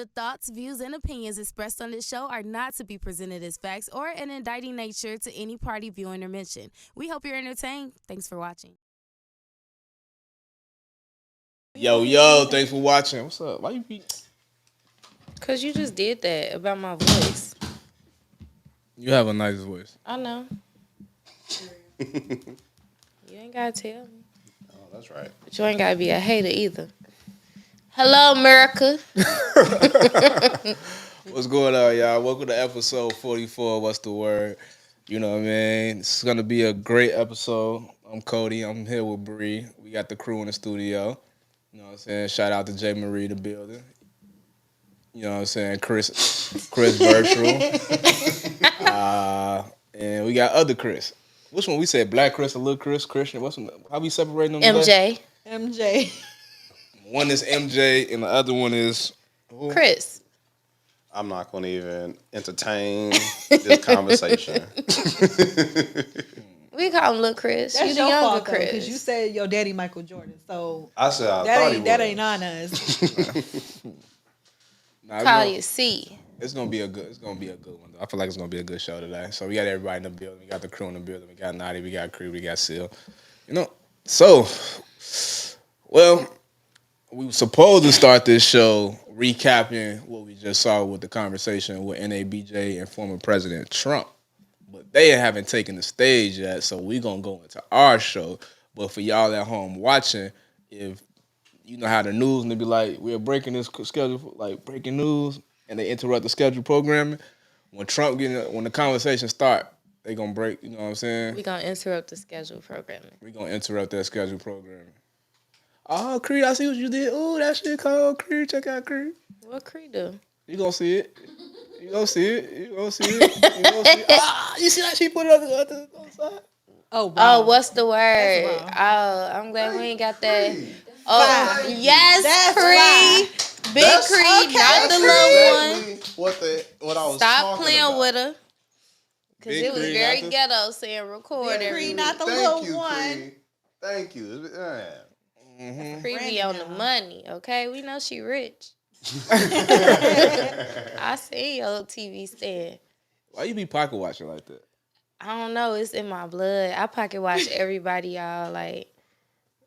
The thoughts, views, and opinions expressed on this show are not to be presented as facts or an indicting nature to any party, viewing, or mention. We hope you're entertained. Thanks for watching. Yo, thanks for watching. What's up? Why you be? Cause you just did that about my voice. You have a nice voice. I know. You ain't gotta tell me. Oh, that's right. But you ain't gotta be a hater either. Hello, America. What's going on, y'all? Welcome to episode 44. What's the word? You know what I mean? This is gonna be a great episode. I'm Cody. I'm here with Bree. We got the crew in the studio. You know what I'm saying? Shout out to J. Marie, the building. You know what I'm saying? Chris Virtual. And we got other Chris. Which one? We said Black Chris, a little Chris, Christian. How we separating them today? MJ. One is MJ and the other one is who? Chris. I'm not going to even entertain this conversation. We call him Lil Chris. That's You the your younger fault, Chris. Because you said your daddy Michael Jordan, so I said I that thought ain't he that was. ain't on us. Call you C. It's gonna be a good one though. I feel like it's gonna be a good show today. So we got everybody in the building. We got the crew in the building. We got Naughty, we got Crew, we got Seal. You know, so well, we were supposed to start this show recapping what we just saw with the conversation with NABJ and former President Trump. But they haven't taken the stage yet, so we're gonna go into our show. But for y'all at home watching, if you know how the news and they be like, we're breaking this schedule, like breaking news, and they interrupt the schedule programming. When the conversation start, they gonna break. You know what I'm saying? We gonna interrupt the schedule programming. We gonna interrupt that schedule programming. Oh, Creed, I see what you did. Ooh, that shit called Creed. Check out Creed. What Cree do? You gonna see it. You gonna see it. You gonna see it. You gonna see it. Ah, you see that she put it on the side? Oh, wow. Oh, what's the word? That's wrong. Oh, I'm glad we ain't got that. Oh, Fine. yes, That's Cree. Big That's Cree, not the little one. What I was Stop talking playing about. with her. Because Big it was Cree, very not the- ghetto saying record Big every Cree, week. not the Thank little you, one. Creed. Thank you. Yeah. Cree be on the money, okay? We know she rich. I see your TV stand. Why you be pocket watching like that? I don't know. It's in my blood. I pocket watch everybody, y'all. Like,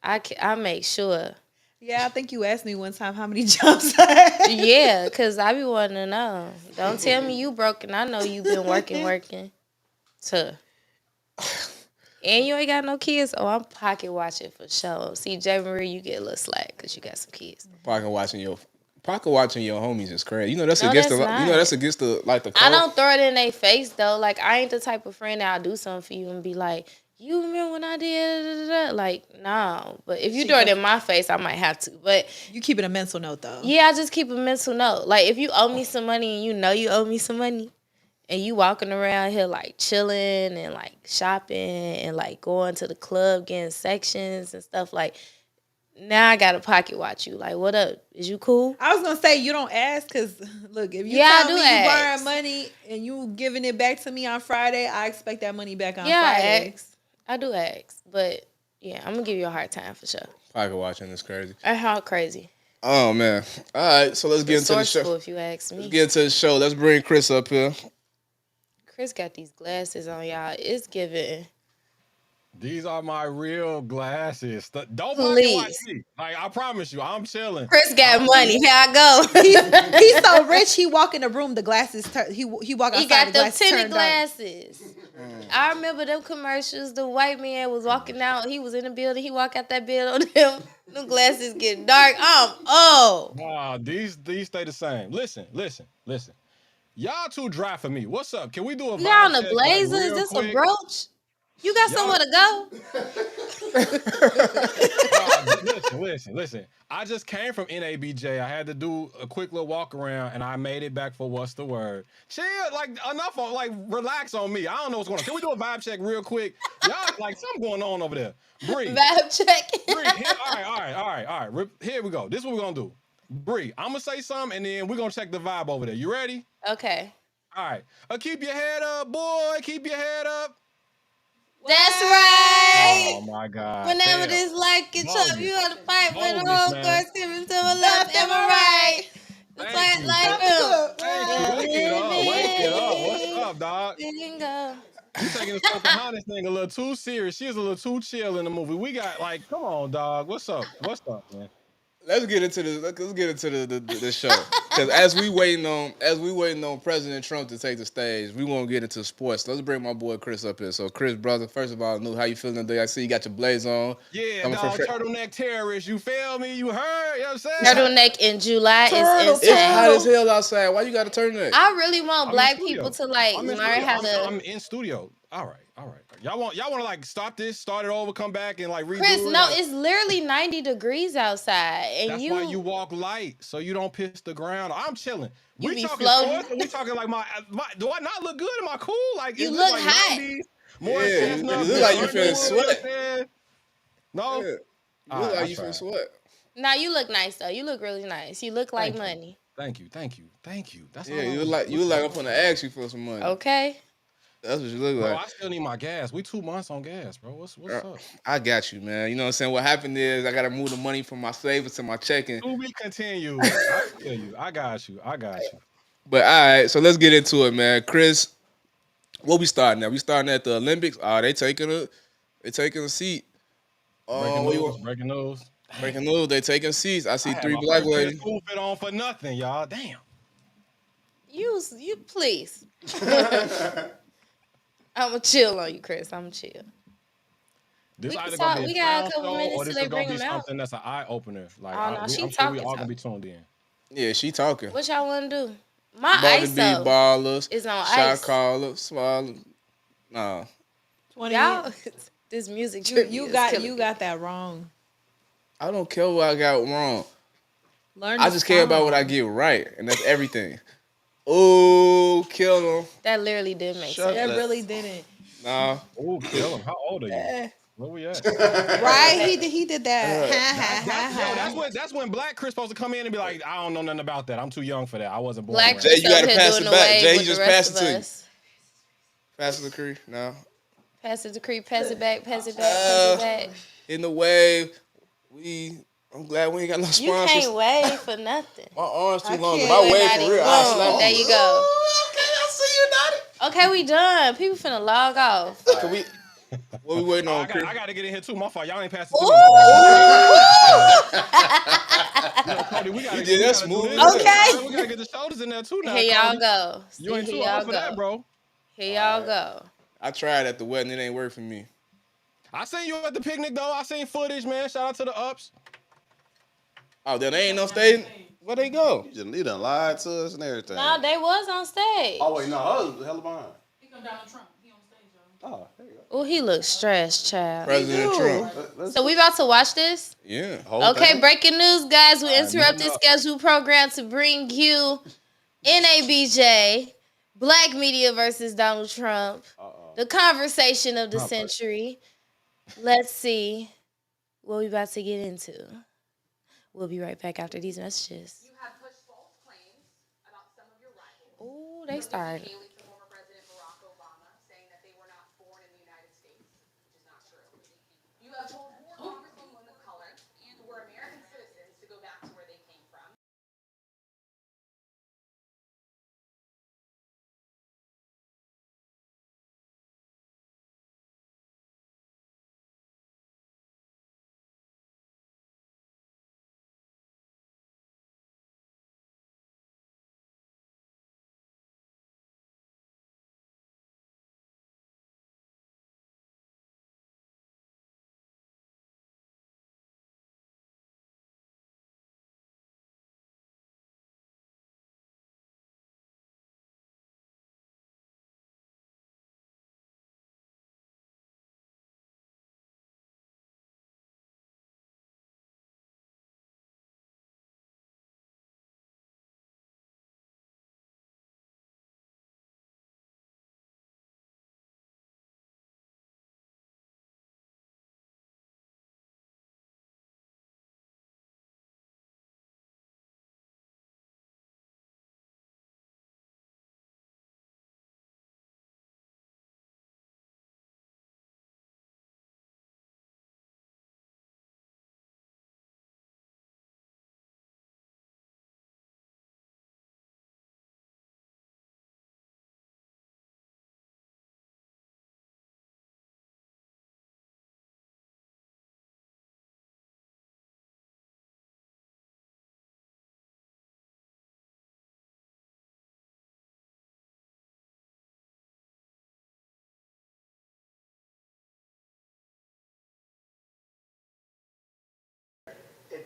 I make sure. Yeah, I think you asked me one time how many jumps I had. Yeah, because I be wanting to know. Don't tell me you broken. I know you been working. Tuh. And you ain't got no kids. Oh, I'm pocket watching for sure. See, J. Marie, you get a little slack because you got some kids. Pocket watching your homies is crazy. You know that's No, against that's the. not. You know that's against the like the. Code. I don't throw it in their face, though. Like, I ain't the type of friend that'll do something for you and be like, you remember when I did da, da, da? Like, no. But if you throw it in my face, I might have to. But You keep it a mental note, though. yeah, I just keep a mental note. Like, if you owe me some money and you know you owe me some money and you walking around here, like, chilling and, like, shopping and, like, going to the club, getting sections and stuff, like, now I got to pocket watch you. Like, what up? Is you cool? I was gonna say you don't ask because look, if you Yeah, I tell do me ask. you borrowing money and you giving it back to me on Friday, I expect that money back on Yeah, Friday. I do ask. But, yeah, I'm going to give you a hard time for sure. Pocket watching is crazy. How crazy. Oh man! All right, so let's get into the Resourceful, show. if you ask me. Let's get into the show. Let's bring Chris up here. Chris got these glasses on, y'all. It's giving. These are my real glasses. Don't pocket Please. watch me. Like, I promise you, I'm chilling. Chris got money. Here I go. He's so rich. He walk in the room, the glasses he walk outside. He got the them glasses tinted turned on. glasses. I remember them commercials. The white man was walking out. He was in the building. He walked out that building. Them glasses get dark. Wow, these stay the same. Listen. Y'all too dry for me. What's up? Can we do a You on vibe a check, blazer? like, Is real this quick? a brooch? You got Y'all- somewhere to go? Listen. I just came from NABJ. I had to do a quick little walk around, and I made it back for what's the word. Chill, like enough. Like relax on me. I don't know what's going on. Can we do a vibe check real quick? Y'all like something going on over there. Bree, Vibe check. Bree. Here, all right. Here we go. This is what we're gonna do. Bree, I'm gonna say something, and then we're gonna check the vibe over there. You ready? Okay. All right. Keep your head up, boy. Keep your head up. That's right. Oh my God. Whenever Damn. this light gets up, Bogus. you gotta fight for the Bogus, whole man. course, giving to my left and my right. Thank you. Like Thank you. Wake it up. Wake it up. What's up, dog? Bingo. You taking this Pocahontas thing a little too serious. She was a little too chill in the movie. We got like, come on, dog. What's up? What's up, man? Let's get into this. Let's get into the show. Because as we waiting on President Trump to take the stage, we won't get into sports. Let's bring my boy Chris up here. So Chris, brother, first of all, how you feeling today? I see you got your blaze on. Yeah, dog, turtleneck terrorist. You feel me? You heard? You know what I'm saying? Turtleneck in July is It's insane. hot as hell outside. Why you got to turtleneck? I really want I'm black in studio. people to like I'm in learn studio. how to. I'm in studio. All right. Y'all want to like stop this, start it over, come back and like redo Chris, it? no, Like, it's literally 90 degrees outside, and that's why you walk light so you don't piss the ground. I'm chilling. You We be talking floating. sports, or we talking like my. Do I not look good? Am I cool? Like You is look this like hot. 90s? More Yeah, you chestnut, look like you more finna Underwood, you know what I'm sweat. saying? No. Yeah. You All look right, like I you tried. finna sweat. Now you look nice though. You look really nice. You look like Thank you. money. Thank you. That's Yeah, all I you was look looking like I'm for. finna ask you for some money. Okay. That's what you look Bro, like. I still need my gas. We 2 months on gas, bro. What's up? I got you, man. You know what I'm saying? What happened is I gotta move the money from my savings to my checking. To be continued. I feel you. I got you. But all right, so let's get into it, man. Chris, what we starting at? We starting at the Olympics. They taking a seat. Breaking What you news. want? Breaking news. Breaking news. They taking seats. I I see had 3 my black first pair of ladies. school fit on for nothing, y'all. Damn. You please. I'ma chill on you, Chris. I'ma chill. This We can either talk- gonna be we a got a clown couple show minutes or till this they is gonna bring be them out. something that's an eye opener. Like Oh, no, she I'm sure we talking, all gonna be tuned in. Yeah, she talking. What y'all wanna do? My Ball ice to be though ballers. is on Shot ice. caller. Swallow. Nah. 20 Y'all, this music you, trivia you is got killing you me. got that wrong. I don't care what I got wrong. Learn I the just care about what I song. get right, and that's everything. Oh, kill him. That literally did make Shut sense. That up. really didn't. Nah. Oh, kill him. How old are you? Eh. Where we at? Right? He did that. That's when Black Chris supposed to come in and be like, I don't know nothing about that. I'm too young for that. I wasn't born Black around. Jay, Chris you over gotta here pass doing it the back. wave Jay, he with the just rest passed of it to you. us. Pass it to Cree. No. Pass it to Creep, pass it back, pass it back, pass it back. In the wave. I'm glad we ain't got no You sponsors. can't wave for nothing. My arms too I long. If can't. I wave Not for real, even- I'll Boom. slap There you go. Okay, I see you, Daddy. Okay, we done. People finna log off. Can we? What we waiting on, Cree? I gotta get in here too. My fault. Y'all ain't passed it to Ooh. me. Cody, we gotta, You did we that gotta do smooth this. as hell. Okay. We gotta get the shoulders in there too now. Here y'all Cody. go. You ain't Here too y'all old for that, go. bro. Here y'all go. I tried at the wedding. It ain't work for me. I seen you at the picnic though. I seen footage, man. Shout out to the ups. Oh, then they ain't no stage. Where they go? You done lied to us and everything. No, they was on stage. Oh wait, no, I was hella behind. He come down to Trump. He on stage, y'all. Oh, there you go. Oh, he looks stressed, child. President Trump. Let's So we about to watch this? Yeah. whole Okay, thing. breaking news, guys. We interrupt man this up. scheduled program to bring you NABJ, Black Media versus Donald Trump, the conversation of the century. Let's see what we about to get into. We'll be right back after these messages. You have pushed false claims about some of your rivals. Oh, they started. Haley to former President Barack Obama, saying that they were not born in the United States, which is not true. You have told more congresswomen of color who were American citizens to go back to where they came from.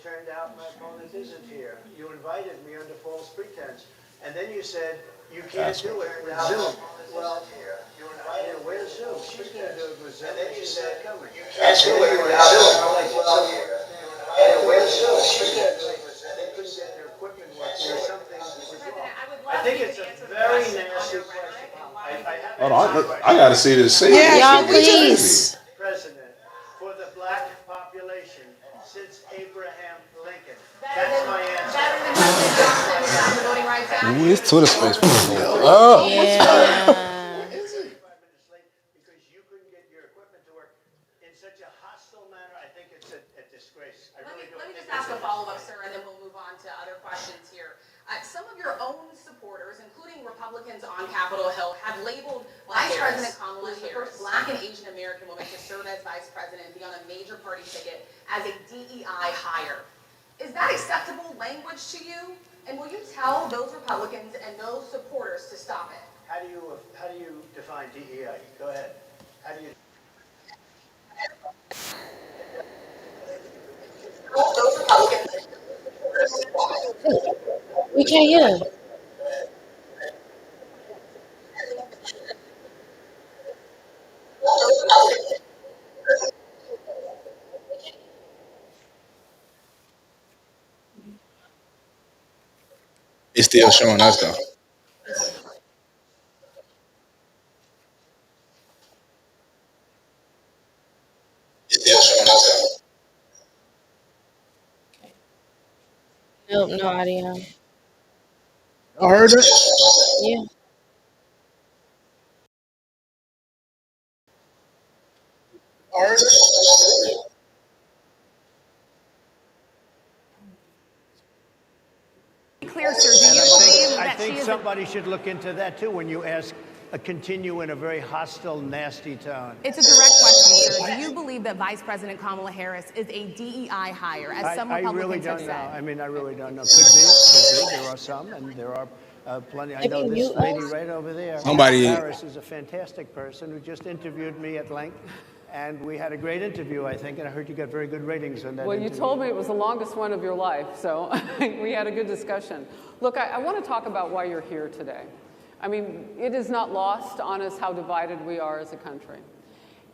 it turned out my opponent isn't here. You invited me under false pretense. And then you said, you can't do it with Zoom. Well, where's Zoom? She's going to do it with Zoom, and she's not coming. You can't do it without Zoom. Where's Zoom? She's going to do it with Zoom. They couldn't get their equipment working or something was wrong. I think it's a very nasty question. Hold on, I gotta see this. Y'all, please. President for the black population since Abraham Lincoln. That's my answer. The Voting Rights Act. Ooh, it's Twitter space. Yeah. Because you couldn't get your equipment to work in such a hostile manner. I think it's a disgrace. Let me just ask a follow-up, sir, and then we'll move on to other questions here. Some of your own supporters, including Republicans on Capitol Hill, have labeled Vice President Kamala Harris, Black and Asian American woman to serve as vice president and be on a major party ticket, as a DEI hire. Is that acceptable language to you? And will you tell those Republicans and those supporters to stop it? How do you define DEI? Go ahead. How do you? Those Republicans. We can't hear him. It's still showing us though. Nope, no audio. I heard it. Yeah. Clear, sir. Do you believe I that think she is somebody should look into that too when you ask continue in a very hostile, nasty tone. It's a direct question, sir. Do you believe that Vice President Kamala Harris is a DEI hire, as some I Republicans really don't have know. said? I mean, I really don't know. Could be. There are some, and there are plenty. I know this lady right over there. Somebody- Harris is a fantastic person who just interviewed me at length. And we had a great interview, I think, and I heard you got very good ratings on that Well, you interview. told me it was the longest one of your life, so we had a good discussion. Look, I want to talk about why you're here today. I mean, it is not lost on us how divided we are as a country.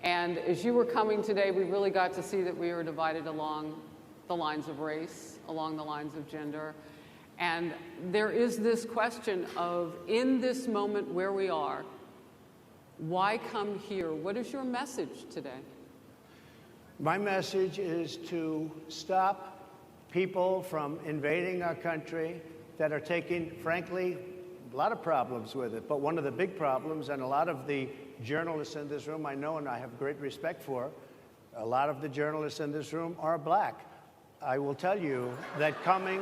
And as you were coming today, we really got to see that we are divided along the lines of race, along the lines of gender. And there is this question of, in this moment where we are, why come here? What is your message today? My message is to stop people from invading our country that are taking, frankly, a lot of problems with it. But one of the big problems, and a lot of the journalists in this room I know and I have great respect for, a lot of the journalists in this room are black. I will tell you that coming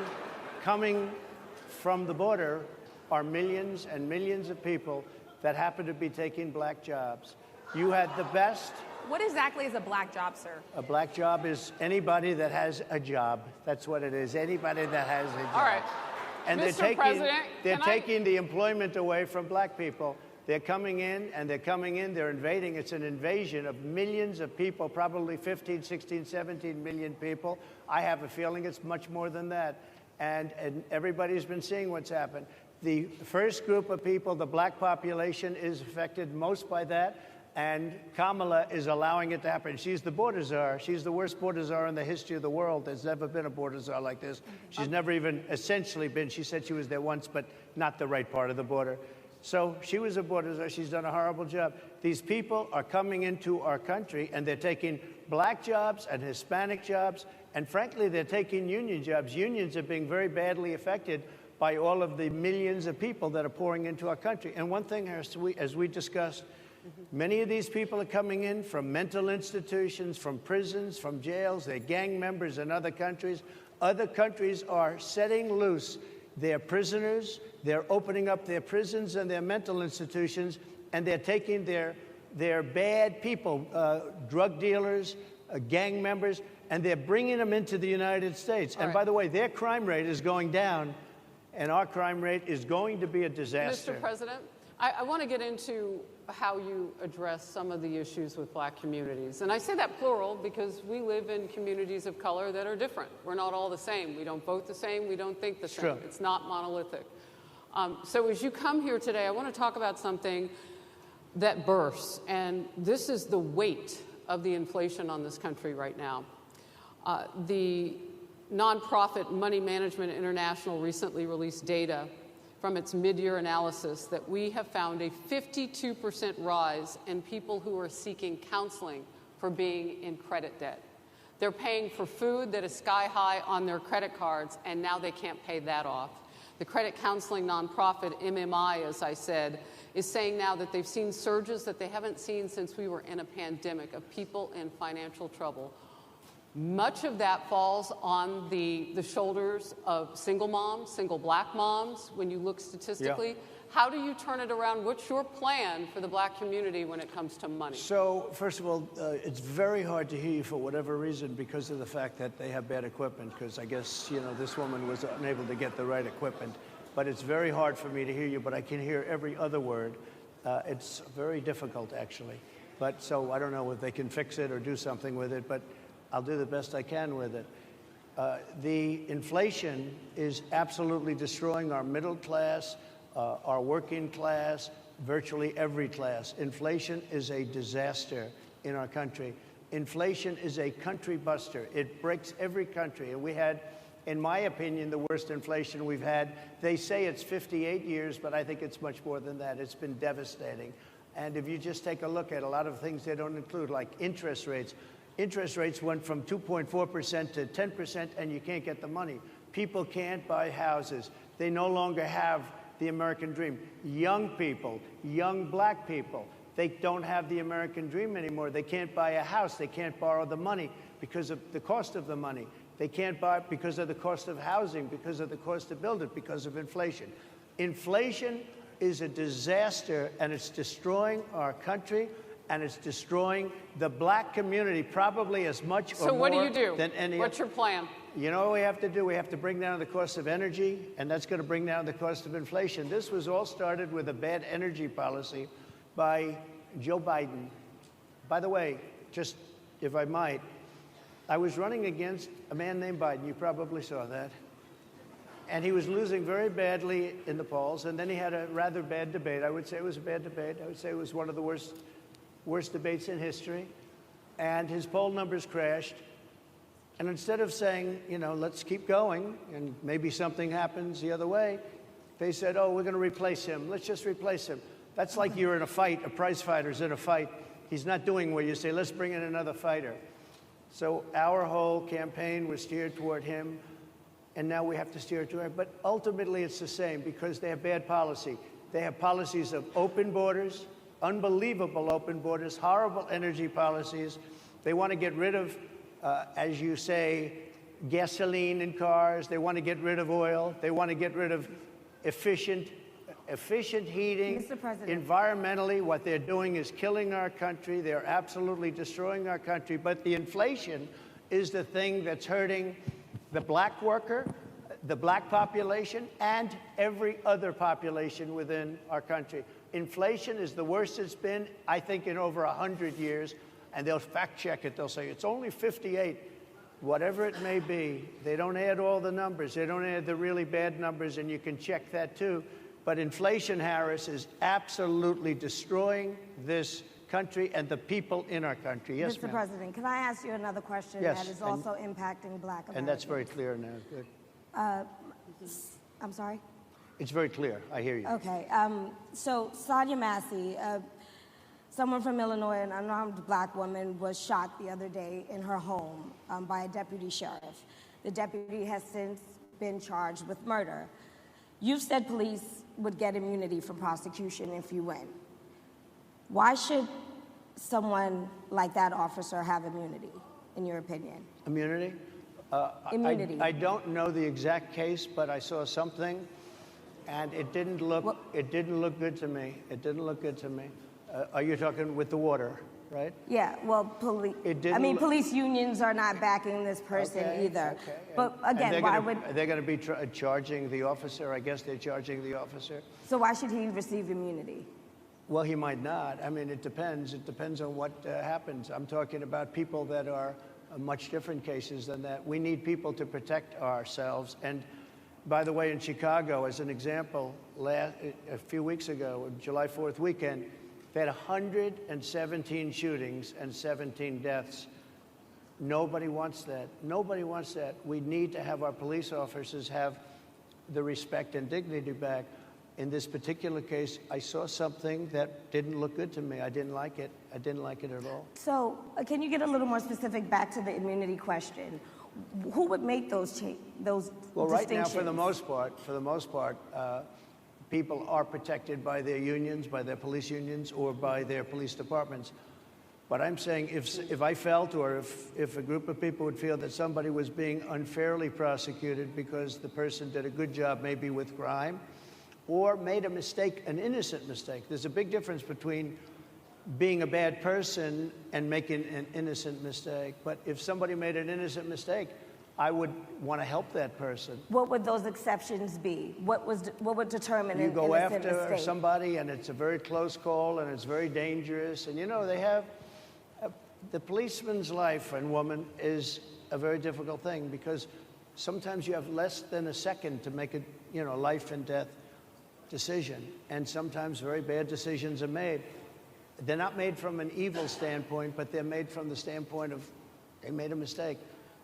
from the border are millions and millions of people that happen to be taking black jobs. You had the best. What exactly is a black job, sir? A black job is anybody that has a job. That's what it is. Anybody that has a job. All right. And Mr. President, they're taking the employment away from black people. They're coming in, they're invading. It's an invasion of millions of people, probably 15, 16, 17 million people. I have a feeling it's much more than that. And everybody's been seeing what's happened. The first group of people, the black population, is affected most by that, and Kamala is allowing it to happen. She's the border czar. She's the worst border czar in the history of the world. There's never been a border czar like this. She's never even essentially been. She said she was there once, but not the right part of the border. So she was a border czar. She's done a horrible job. These people are coming into our country, and they're taking black jobs and Hispanic jobs, and frankly, they're taking union jobs. Unions are being very badly affected by all of the millions of people that are pouring into our country. And one thing, as we discussed, many of these people are coming in from mental institutions, from prisons, from jails. They're gang members in other countries. Other countries are setting loose their prisoners. They're opening up their prisons and their mental institutions, and they're taking their bad people, drug dealers, gang members, and they're bringing them into the United States. And by the way, their crime rate is going down, and our crime rate is going to be a disaster. Mr. President, I want to get into how you address some of the issues with black communities. And I say that plural because we live in communities of color that are different. We're not all the same. We don't vote the same. We don't think the same. True. It's not monolithic. So as you come here today, I want to talk about something that bursts. And this is the weight of the inflation on this country right now. The nonprofit Money Management International recently released data from its mid-year analysis that we have found a 52% rise in people who are seeking counseling for being in credit debt. They're paying for food that is sky high on their credit cards, and now they can't pay that off. The credit counseling nonprofit MMI, as I said, is saying now that they've seen surges that they haven't seen since we were in a pandemic of people in financial trouble. Much of that falls on the shoulders of single moms, single black moms, when you look statistically. Yeah. How do you turn it around? What's your plan for the black community when it comes to money? So, first of all, it's very hard to hear you for whatever reason because of the fact that they have bad equipment, because I guess, this woman was unable to get the right equipment. But it's very hard for me to hear you, but I can hear every other word. It's very difficult, actually. But so I don't know if they can fix it or do something with it, but I'll do the best I can with it. The inflation is absolutely destroying our middle class, our working class, virtually every class. Inflation is a disaster in our country. Inflation is a country buster. It breaks every country. And we had, in my opinion, the worst inflation we've had. They say it's 58 years, but I think it's much more than that. It's been devastating. And if you just take a look at a lot of things they don't include, like interest rates. Interest rates went from 2.4% to 10%, and you can't get the money. People can't buy houses. They no longer have the American dream. Young people, young black people, they don't have the American dream anymore. They can't buy a house. They can't borrow the money because of the cost of the money. They can't buy it because of the cost of housing, because of the cost to build it, because of inflation. Inflation is a disaster, and it's destroying our country. And it's destroying the black community probably as much or more. So what do you do? Than any What's your plan? You know what we have to do? We have to bring down the cost of energy, and that's going to bring down the cost of inflation. This was all started with a bad energy policy by Joe Biden. By the way, just if I might, I was running against a man named Biden. You probably saw that. And he was losing very badly in the polls, and then he had a rather bad debate. I would say it was a bad debate. I would say it was one of the worst debates in history, and his poll numbers crashed. And instead of saying, let's keep going, and maybe something happens the other way, they said, oh, we're going to replace him. Let's just replace him. That's like you're in a fight, a prize fighter's in a fight. He's not doing well. You say, let's bring in another fighter. So our whole campaign was steered toward him, and now we have to steer toward him. But ultimately, it's the same because they have bad policy. They have policies of open borders, unbelievable open borders, horrible energy policies. They want to get rid of, as you say, gasoline in cars. They want to get rid of oil. They want to get rid of efficient heating. Mr. President. Environmentally, what they're doing is killing our country. They're absolutely destroying our country. But the inflation is the thing that's hurting the black worker, the black population, and every other population within our country. Inflation is the worst it's been, I think, in over 100 years. And they'll fact check it. They'll say it's only 58. Whatever it may be, they don't add all the numbers. They don't add the really bad numbers, and you can check that too. But inflation, Harris, is absolutely destroying this country and the people in our country. Yes, Mr. ma'am. President, can I ask you another question Yes, that is also impacting black Americans? And that's very clear now. Good. I'm sorry? It's very clear. I hear you. Okay. So Sonia Massey, someone from Illinois, an unarmed black woman, was shot the other day in her home by a deputy sheriff. The deputy has since been charged with murder. You've said police would get immunity from prosecution if you win. Why should someone like that officer have immunity, in your opinion? Immunity? Immunity. I don't know the exact case, but I saw something, and it didn't look good to me. It didn't look good to me. Are you talking with the water? right? Yeah, well, police unions are not backing this person either. Okay. But again, why would... They're going to be charging the officer. I guess they're charging the officer. So why should he receive immunity? Well, he might not. I mean, it depends. It depends on what happens. I'm talking about people that are much different cases than that. We need people to protect ourselves. And by the way, in Chicago, as an example, a few weeks ago, July 4th weekend, they had 117 shootings and 17 deaths. Nobody wants that. Nobody wants that. We need to have our police officers have the respect and dignity back. In this particular case, I saw something that didn't look good to me. I didn't like it. I didn't like it at all. So can you get a little more specific back to the immunity question? Who would make those well, right now, for the most part, people are protected by their unions, by their police unions, or by their police departments. But I'm saying if I felt, or if a group of people would feel that somebody was being unfairly prosecuted because the person did a good job maybe with crime, or made a mistake, an innocent mistake. There's a big difference between being a bad person and making an innocent mistake. But if somebody made an innocent mistake, I would want to help that person. What would those exceptions be? What would determine you an go innocent after mistake? somebody and it's a very close call and it's very dangerous. And you know, they have, the policeman's life and woman is a very difficult thing because sometimes you have less than a second to make a life and death decision, and sometimes very bad decisions are made. They're not made from an evil standpoint, but they're made from the standpoint of they made a mistake.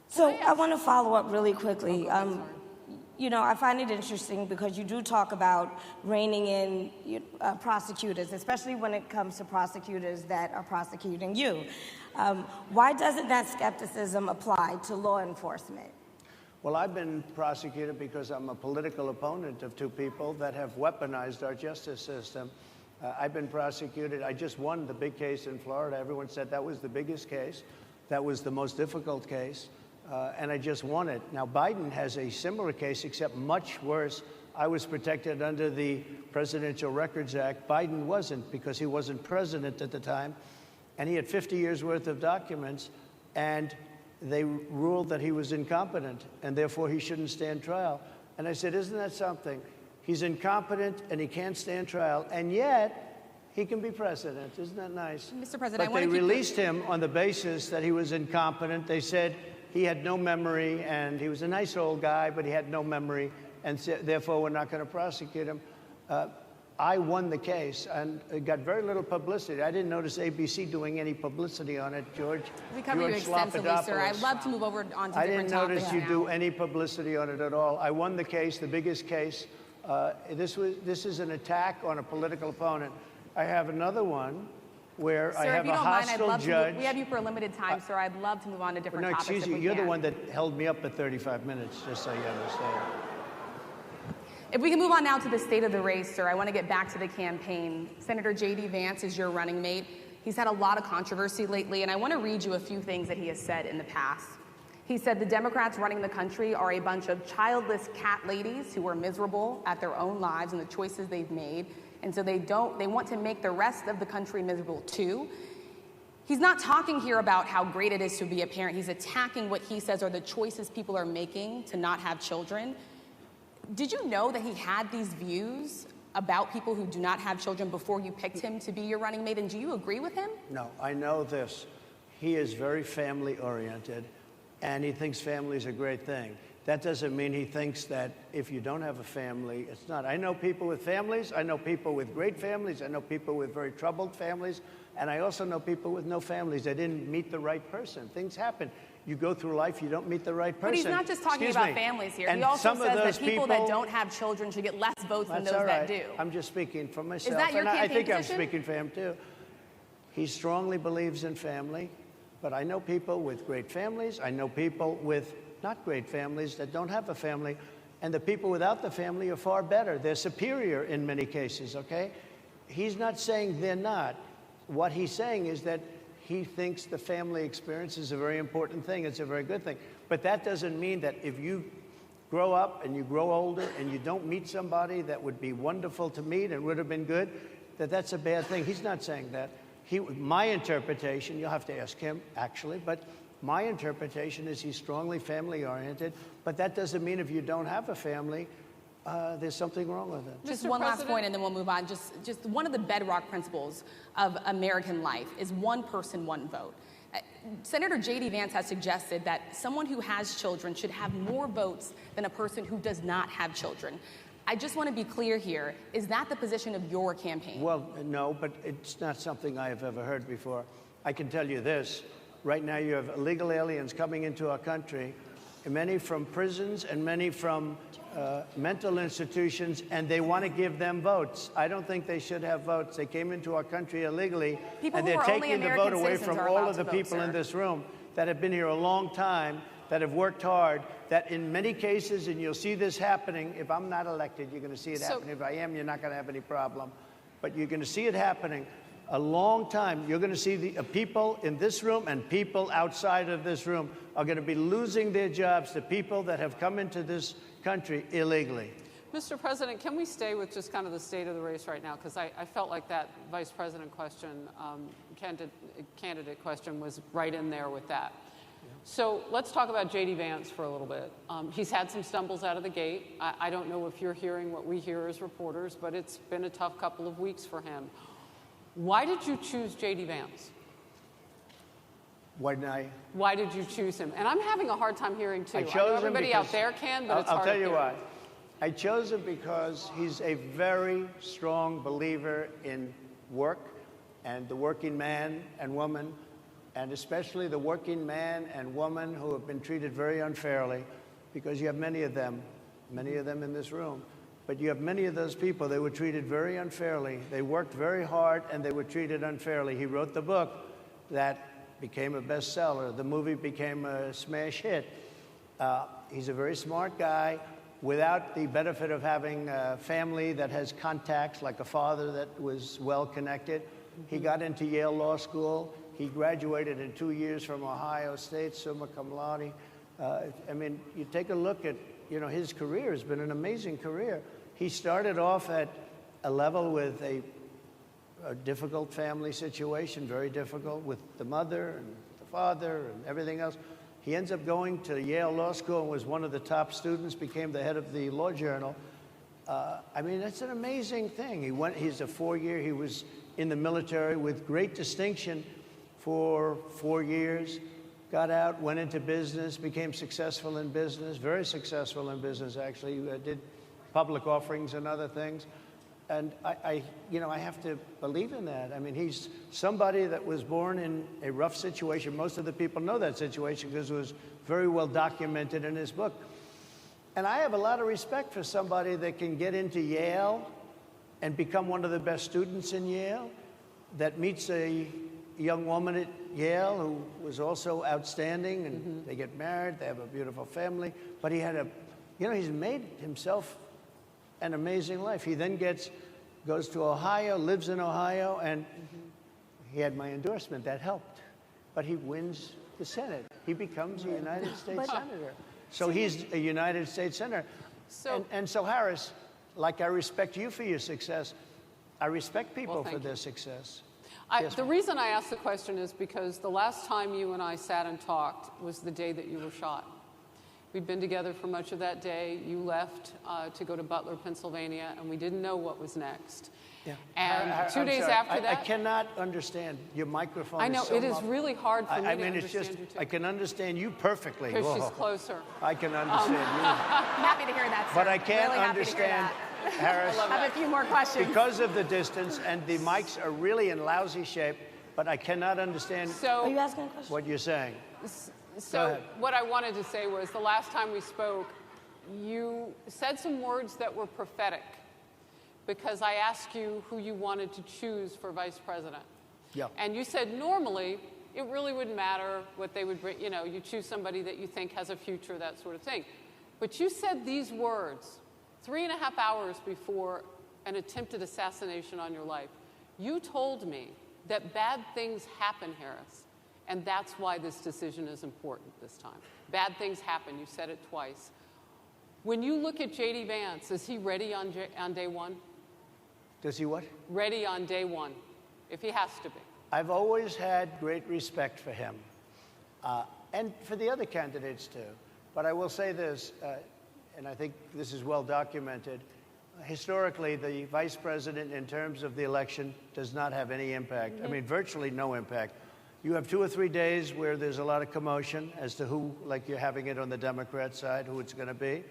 So I want to follow up really quickly. I find it interesting because you do talk about reining in prosecutors, especially when it comes to prosecutors that are prosecuting you. Why doesn't that skepticism apply to law enforcement? Well, I've been prosecuted because I'm a political opponent of two people that have weaponized our justice system. I've been prosecuted. I just won the big case in Florida. Everyone said that was the biggest case. That was the most difficult case. And I just won it. Now, Biden has a similar case, except much worse. I was protected under the Presidential Records Act. Biden wasn't, because he wasn't president at the time. And he had 50 years worth of documents. And they ruled that he was incompetent, and therefore he shouldn't stand trial. And I said, isn't that something? He's incompetent, and he can't stand trial, and yet he can be president. Isn't that nice? Mr. President, but they released him on the basis that he was incompetent. They said he had no memory, and he was a nice old guy, but he had no memory, and therefore we're not going to prosecute him. I won the case, and it got very little publicity. I didn't notice ABC doing any publicity on it, George. We covered you extensively, sir. I'd love to move over on to different topics. I didn't notice you do any publicity on it at all. I won the case, the biggest case. This is an attack on a political opponent. I have another one where I have a hostile judge. We have you for a limited time, sir. I'd love to move on to different topics. No, excuse you. You're the one that held me up at 35 minutes, just so you understand. If we can move on now to the state of the race, sir, I want to get back to the campaign. Senator J.D. Vance is your running mate. He's had a lot of controversy lately, and I want to read you a few things that he has said in the past. He said the Democrats running the country are a bunch of childless cat ladies who are miserable at their own lives and the choices they've made, and so they want to make the rest of the country miserable too. He's not talking here about how great it is to be a parent. He's attacking what he says are the choices people are making to not have children. Did you know that he had these views about people who do not have children before you picked him to be your running mate, and do you agree with him? No, I know this. He is very family-oriented, and he thinks family is a great thing. That doesn't mean he thinks that if you don't have a family, it's not. I know people with families. I know people with great families. I know people with very troubled families. And I also know people with no families. They didn't meet the right person. Things happen. You go through life, you don't meet the right person. But he's not just talking about families here. He also says that people that don't have children should get less votes than those that do. I'm just speaking for myself. Is that your campaign I think position? I'm speaking for him, too. He strongly believes in family. But I know people with great families. I know people with not great families that don't have a family. And the people without the family are far better. They're superior in many cases, okay? He's not saying they're not. What he's saying is that he thinks the family experience is a very important thing. It's a very good thing. But that doesn't mean that if you grow up and you grow older and you don't meet somebody that would be wonderful to meet and would have been good, that that's a bad thing. He's not saying that. My interpretation, you'll have to ask him actually, but my interpretation is he's strongly family-oriented, but that doesn't mean if you don't have a family, there's something wrong with it. Just one last point and then we'll move on. Just one of the bedrock principles of American life is one person, one vote. Senator J.D. Vance has suggested that someone who has children should have more votes than a person who does not have children. I just want to be clear here. Is that the position of your campaign? Well, no, but it's not something I have ever heard before. I can tell you this. Right now you have illegal aliens coming into our country, many from prisons and many from mental institutions, and they want to give them votes. I don't think they should have votes. They came into our country illegally, and they're taking the vote away from all of the people in this room that have been here a long time, that have worked hard, that in many cases, and you'll see this happening, if I'm not elected, you're going to see it happen. If I am, you're not going to have any problem. But you're going to see it happening a long time. You're going to see the people in this room and people outside of this room are going to be losing their jobs to people that have come into this country illegally. Mr. President, can we stay with just kind of the state of the race right now? Because I felt like that vice president question, candidate question was right in there with that. So let's talk about J.D. Vance for a little bit. He's had some stumbles out of the gate. I don't know if you're hearing what we hear as reporters, but it's been a tough couple of weeks for him. Why did you choose J.D. Vance? Why did you choose him? And I'm having a hard time hearing, too. I know everybody out there can, but it's hard to hear. I'll tell you why. I chose him because he's a very strong believer in work and the working man and woman, and especially the working man and woman who have been treated very unfairly, because you have many of them in this room. But you have many of those people, they were treated very unfairly. They worked very hard and they were treated unfairly. He wrote the book that became a bestseller. The movie became a smash hit. He's a very smart guy without the benefit of having a family that has contacts, like a father that was well connected. He got into Yale Law School. He graduated in 2 years from Ohio State, summa cum laude. I mean, you take a look at, his career has been an amazing career. He started off at a level with a difficult family situation, very difficult with the mother and the father and everything else. He ends up going to Yale Law School and was one of the top students, became the head of the law journal. I mean, that's an amazing thing. He's a 4-year, he was in the military with great distinction for 4 years, got out, went into business, became successful in business, very successful in business, actually. Did public offerings and other things. And I have to believe in that. I mean, he's somebody that was born in a rough situation. Most of the people know that situation because it was very well documented in his book. And I have a lot of respect for somebody that can get into Yale and become one of the best students in Yale, that meets a young woman at Yale who was also outstanding, and they get married, they have a beautiful family. But he had he's made himself an amazing life. He then goes to Ohio, lives in Ohio, and he had my endorsement. That helped. But he wins the Senate. He becomes a United States Senator. So he's a United States Senator. So Harris, like I respect you for your success, I respect people for their success. The reason I asked the question is because the last time you and I sat and talked was the day that you were shot. We'd been together for much of that day. You left to go to Butler, Pennsylvania, and we didn't know what was next. Yeah. And 2 days after that... I cannot understand. Your microphone I know, is so it is really hard for me to understand it's just, you, too. I can understand you perfectly. Because she's closer. I can understand you. I'm happy to hear that, sir. But I can't really understand, Harris. I have a few more questions. Because of the distance, and the mics are really in lousy shape, but I cannot understand Are you asking a question? what you're saying. So what I wanted to say was the last time we spoke, you said some words that were prophetic because I asked you who you wanted to choose for vice president. Yeah. And you said normally it really wouldn't matter what they would bring. You choose somebody that you think has a future, that sort of thing. But you said these words 3.5 hours before an attempted assassination on your life. You told me that bad things happen, Harris. And that's why this decision is important this time. Bad things happen. You said it twice. When you look at J.D. Vance, is he ready on day one? Does he what? Ready on day one, if he has to be. I've always had great respect for him, and for the other candidates too. But I will say this, and I think this is well documented. Historically, the vice president, in terms of the election, does not have any impact. I mean, virtually no impact. You have 2 or 3 days where there's a lot of commotion as to who, like you're having it on the Democrat side, who it's going to be.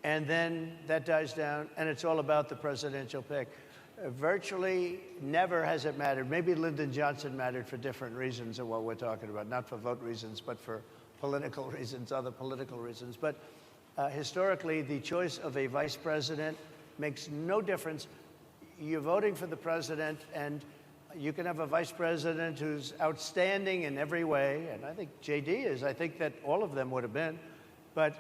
And then that dies down, and it's all about the presidential pick. Virtually never has it mattered. Maybe Lyndon Johnson mattered for different reasons of what we're talking about, not for vote reasons, but for political reasons, other political reasons. But historically, the choice of a vice president makes no difference. You're voting for the president, and you can have a vice president who's outstanding in every way, and I think JD is. I think that all of them would have been, but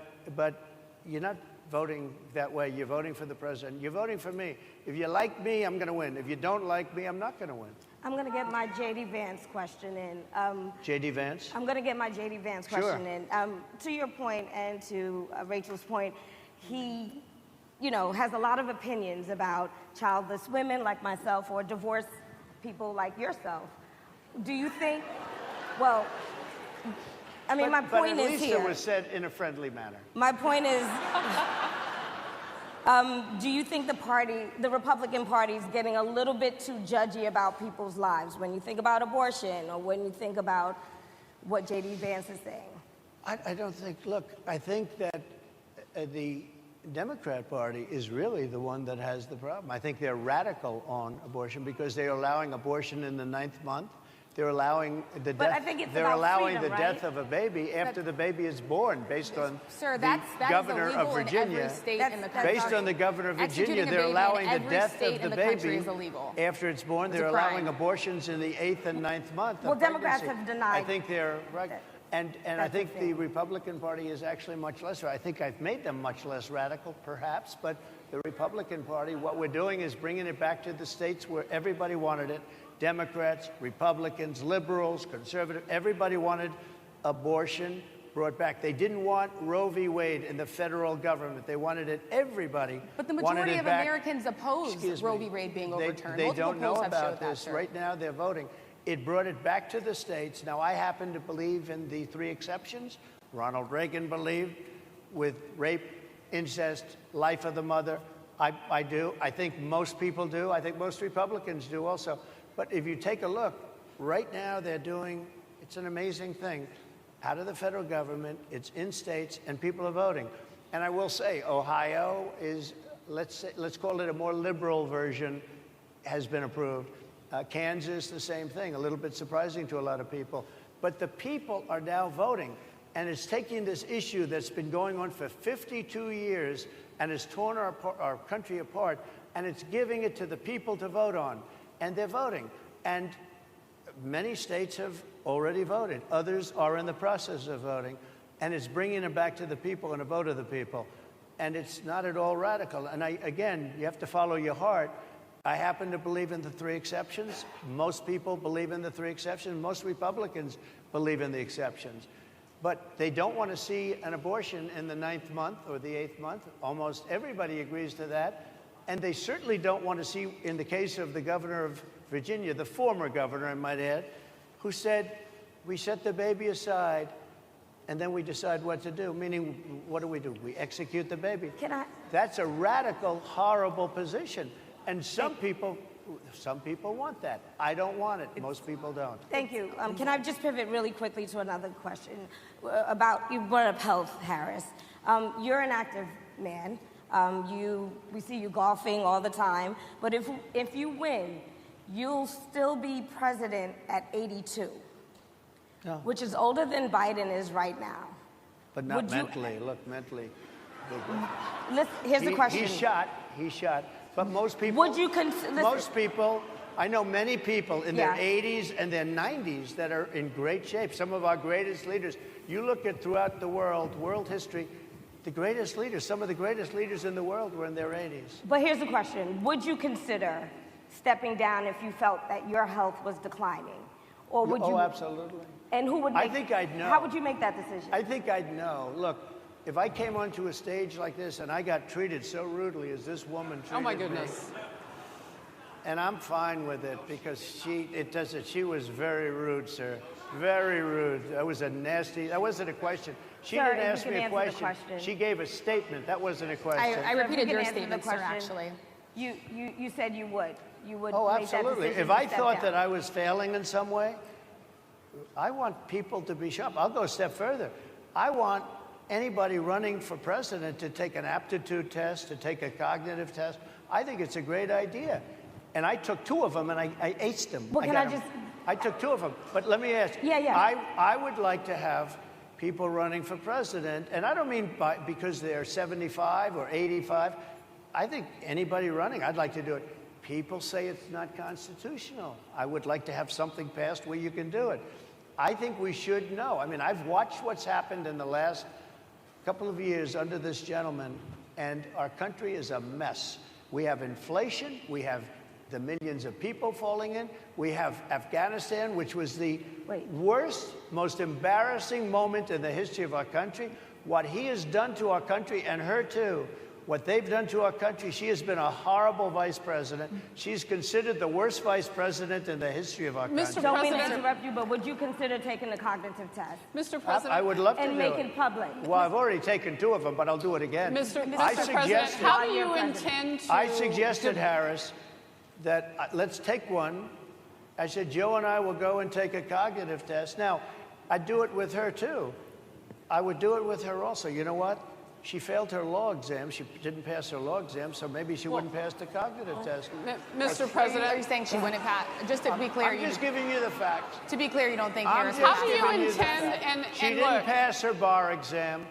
you're not voting that way. You're voting for the president. You're voting for me. If you like me, I'm going to win. If you don't like me, I'm not going to win. I'm going to get my J.D. Vance question in. J.D. Vance? I'm going to get my J.D. Vance question in. To your point and to Rachel's point, he, has a lot of opinions about childless women like myself or divorced people like yourself. Do you think, well, I mean, my point is here. But at least it was said in a friendly manner. My point is, do you think the Republican Party is getting a little bit too judgy about people's lives when you think about abortion or when you think about what J.D. Vance is saying? I don't think, look, I think that the Democrat Party is really the one that has the problem. I think they're radical on abortion because they're allowing abortion in the 9th month. They're allowing the death. But I think it's they're about allowing freedom, the death of a baby after the baby is born, based on the governor of Virginia. Based on the governor of Virginia, they're allowing the death of the baby after it's born. They're allowing abortions in the 8th and 9th month. Well, Democrats have denied. I think they're right. And I think the Republican Party is actually much less. I think I've made them much less radical, perhaps. But the Republican Party, what we're doing is bringing it back to the states where everybody wanted it. Democrats, Republicans, liberals, conservative, everybody wanted abortion brought back. They didn't want Roe v. Wade in the federal government. They wanted it, everybody. But the majority of Americans oppose Roe v. Wade being overturned. They don't know about this. Right now, they're voting. It brought it back to the states. Now, I happen to believe in the 3 exceptions. Ronald Reagan believed with rape, incest, life of the mother. I do. I think most people do. I think most Republicans do also. But if you take a look, right now they're doing, it's an amazing thing, out of the federal government, it's in states, and people are voting. And I will say, Ohio is, let's call it a more liberal version, has been approved. Kansas, the same thing, a little bit surprising to a lot of people. But the people are now voting, and it's taking this issue that's been going on for 52 years and has torn our country apart, and it's giving it to the people to vote on. And they're voting. And many states have already voted. Others are in the process of voting. And it's bringing it back to the people and a vote of the people. And it's not at all radical. And again, you have to follow your heart. I happen to believe in the 3 exceptions. Most people believe in the 3 exceptions. Most Republicans believe in the exceptions. But they don't want to see an abortion in the 9th month or the 8th month. Almost everybody agrees to that. And they certainly don't want to see, in the case of the governor of Virginia, the former governor, I might add, who said, we set the baby aside and then we decide what to do. Meaning, what do? We execute the baby. That's a radical, horrible position. And some people want that. I don't want it. Most people don't. Thank you. Can I just pivot really quickly to another question about, you brought up health, Harris. You're an active man. We see you golfing all the time, but if you win, you'll still be president at 82, which is older than Biden is right now. But not mentally. Look, mentally. Here's the question. He's shot. But most people, I know many people in their 80s and their 90s that are in great shape. Some of our greatest leaders. You look at throughout the world history, the greatest leaders, some of the greatest leaders in the world were in their 80s. But here's the question. Would you consider stepping down if you felt that your health was declining? Or would you? Oh, absolutely. And who would I think I'd know. How would you make that decision? I think I'd know. Look, if I came onto a stage like this and I got treated so rudely as this woman treated me. Oh, my goodness. And I'm fine with it because she was very rude, sir. Very rude. That wasn't a question. She Sir, didn't if ask you me can a answer the question. question. She gave a statement. That wasn't a question. I repeated you your can answer the statement, sir, question. actually. You said you would. You would Oh, make that absolutely. decision If to I step thought down. that I was failing in some way, I want people to be sharp. I'll go a step further. I want anybody running for president to take an aptitude test, to take a cognitive test. I think it's a great idea. And I took 2 of them and I aced them. Well, can got I them. just- I took 2 of them. But let me ask you. Yeah. I would like to have people running for president, and I don't mean because they're 75 or 85. I think anybody running, I'd like to do it. People say it's not constitutional. I would like to have something passed where you can do it. I think we should know. I mean, I've watched what's happened in the last couple of years under this gentleman, and our country is a mess. We have inflation. We have the millions of people falling in. We have Afghanistan, which was the worst, most embarrassing moment in the history of our country. What he has done to our country, and her too, what they've done to our country, she has been a horrible vice president. She's considered the worst vice president in the history of our country. Don't mean to interrupt you, but would you consider taking the cognitive test? Mr. President. I would love to and do make it. it public. Well, I've already taken 2 of them, but I'll do it again. Mr. I President, suggested, how do you intend to... I suggested, Harris, that let's take one. I said, Joe and I will go and take a cognitive test. Now, I'd do it with her, too. I would do it with her also. You know what? She failed her law exam. She didn't pass her law exam, so maybe she wouldn't pass the cognitive test. Mr. President, are you saying she wouldn't pass? Just to be clear, I'm just giving you the facts. To be clear, you don't think Harris How do you intend, She didn't pass her bar exam,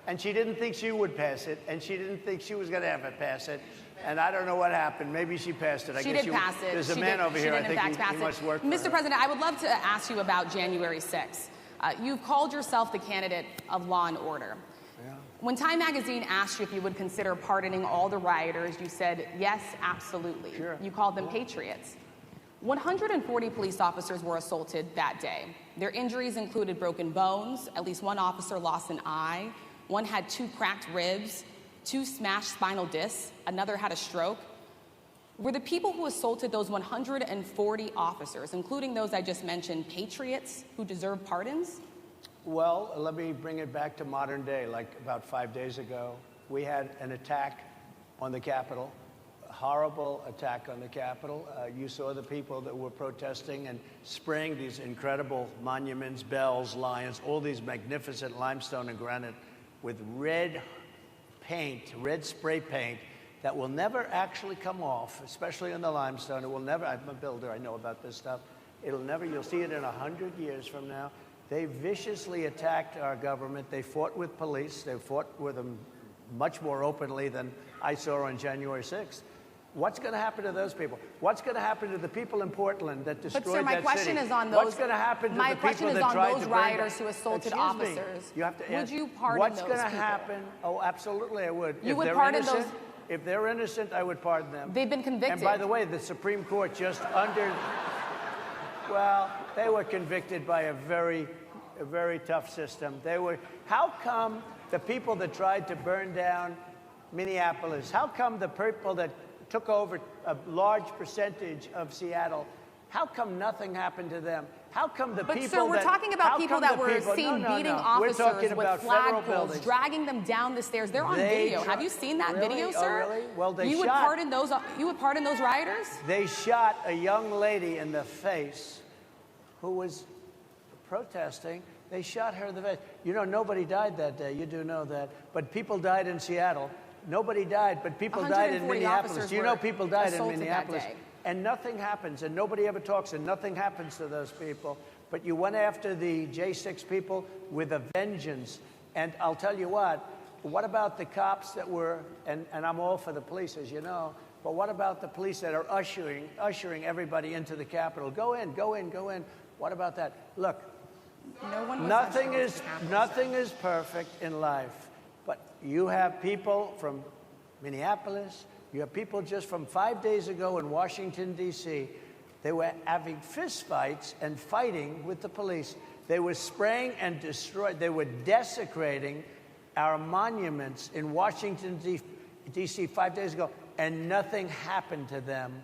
and she didn't think she would pass it, and she didn't think she was going to ever pass it. And I don't know what happened. Maybe she passed it. She did pass it. There's a man over here. I think he must work for Mr. her. President, I would love to ask you about January 6th. You've called yourself the candidate of law and order. Yeah. When Time Magazine asked you if you would consider pardoning all the rioters, you said, yes, absolutely. Sure. You called them patriots. 140 police officers were assaulted that day. Their injuries included broken bones, at least 1 officer lost an eye, 1 had 2 cracked ribs, 2 smashed spinal discs, another had a stroke. Were the people who assaulted those 140 officers, including those I just mentioned, patriots who deserve pardons? Well, let me bring it back to modern day. Like about 5 days ago, we had an attack on the Capitol, a horrible attack on the Capitol. You saw the people that were protesting and spraying these incredible monuments, bells, lions, all these magnificent limestone and granite with red paint, red spray paint that will never actually come off, especially on the limestone. It will never, I'm a builder, I know about this stuff. It'll never, you'll see it in 100 years from now. They viciously attacked our government. They fought with police. They fought with them much more openly than I saw on January 6th. What's going to happen to those people? What's going to happen to the people in Portland that destroyed that city? But sir, my question is on those. What's going to happen to the people that tried to burn rioters who assaulted Excuse officers. Me. You have to would answer. you pardon What's those going to people? happen? Oh, absolutely, I would. You if would they're pardon innocent, those? If they're innocent, I would pardon them. They've been convicted. And by the way, the Supreme Court just well, they were convicted by a very tough system. How come the people that tried to burn down Minneapolis, how come the people that took over a large percentage of Seattle, how come nothing happened to them? How come the people But sir, we're talking about people that were seen beating officers with flagpoles, dragging them down the stairs. They're on video. Have you seen that video, sir? Oh, really? Well, they you would pardon those. You would pardon those rioters? They shot a young lady in the face who was protesting. They shot her in the face. You know, nobody died that day. You do know that. But people died in Seattle. Nobody died, but people died in Minneapolis. You know people died in Minneapolis. And nothing happens, and nobody ever talks, and nothing happens to those people. But you went after the J6 people with a vengeance. And I'll tell you what about the cops that were, and I'm all for the police, as you know, but what about the police that are ushering everybody into the Capitol? Go in, go in, go in. What about that? Look, nothing is perfect in life, but you have people from Minneapolis, you have people just from 5 days ago in Washington, D.C. They were having fistfights and fighting with the police. They were spraying and destroying. They were desecrating our monuments in Washington, D.C. 5 days ago, and nothing happened to them.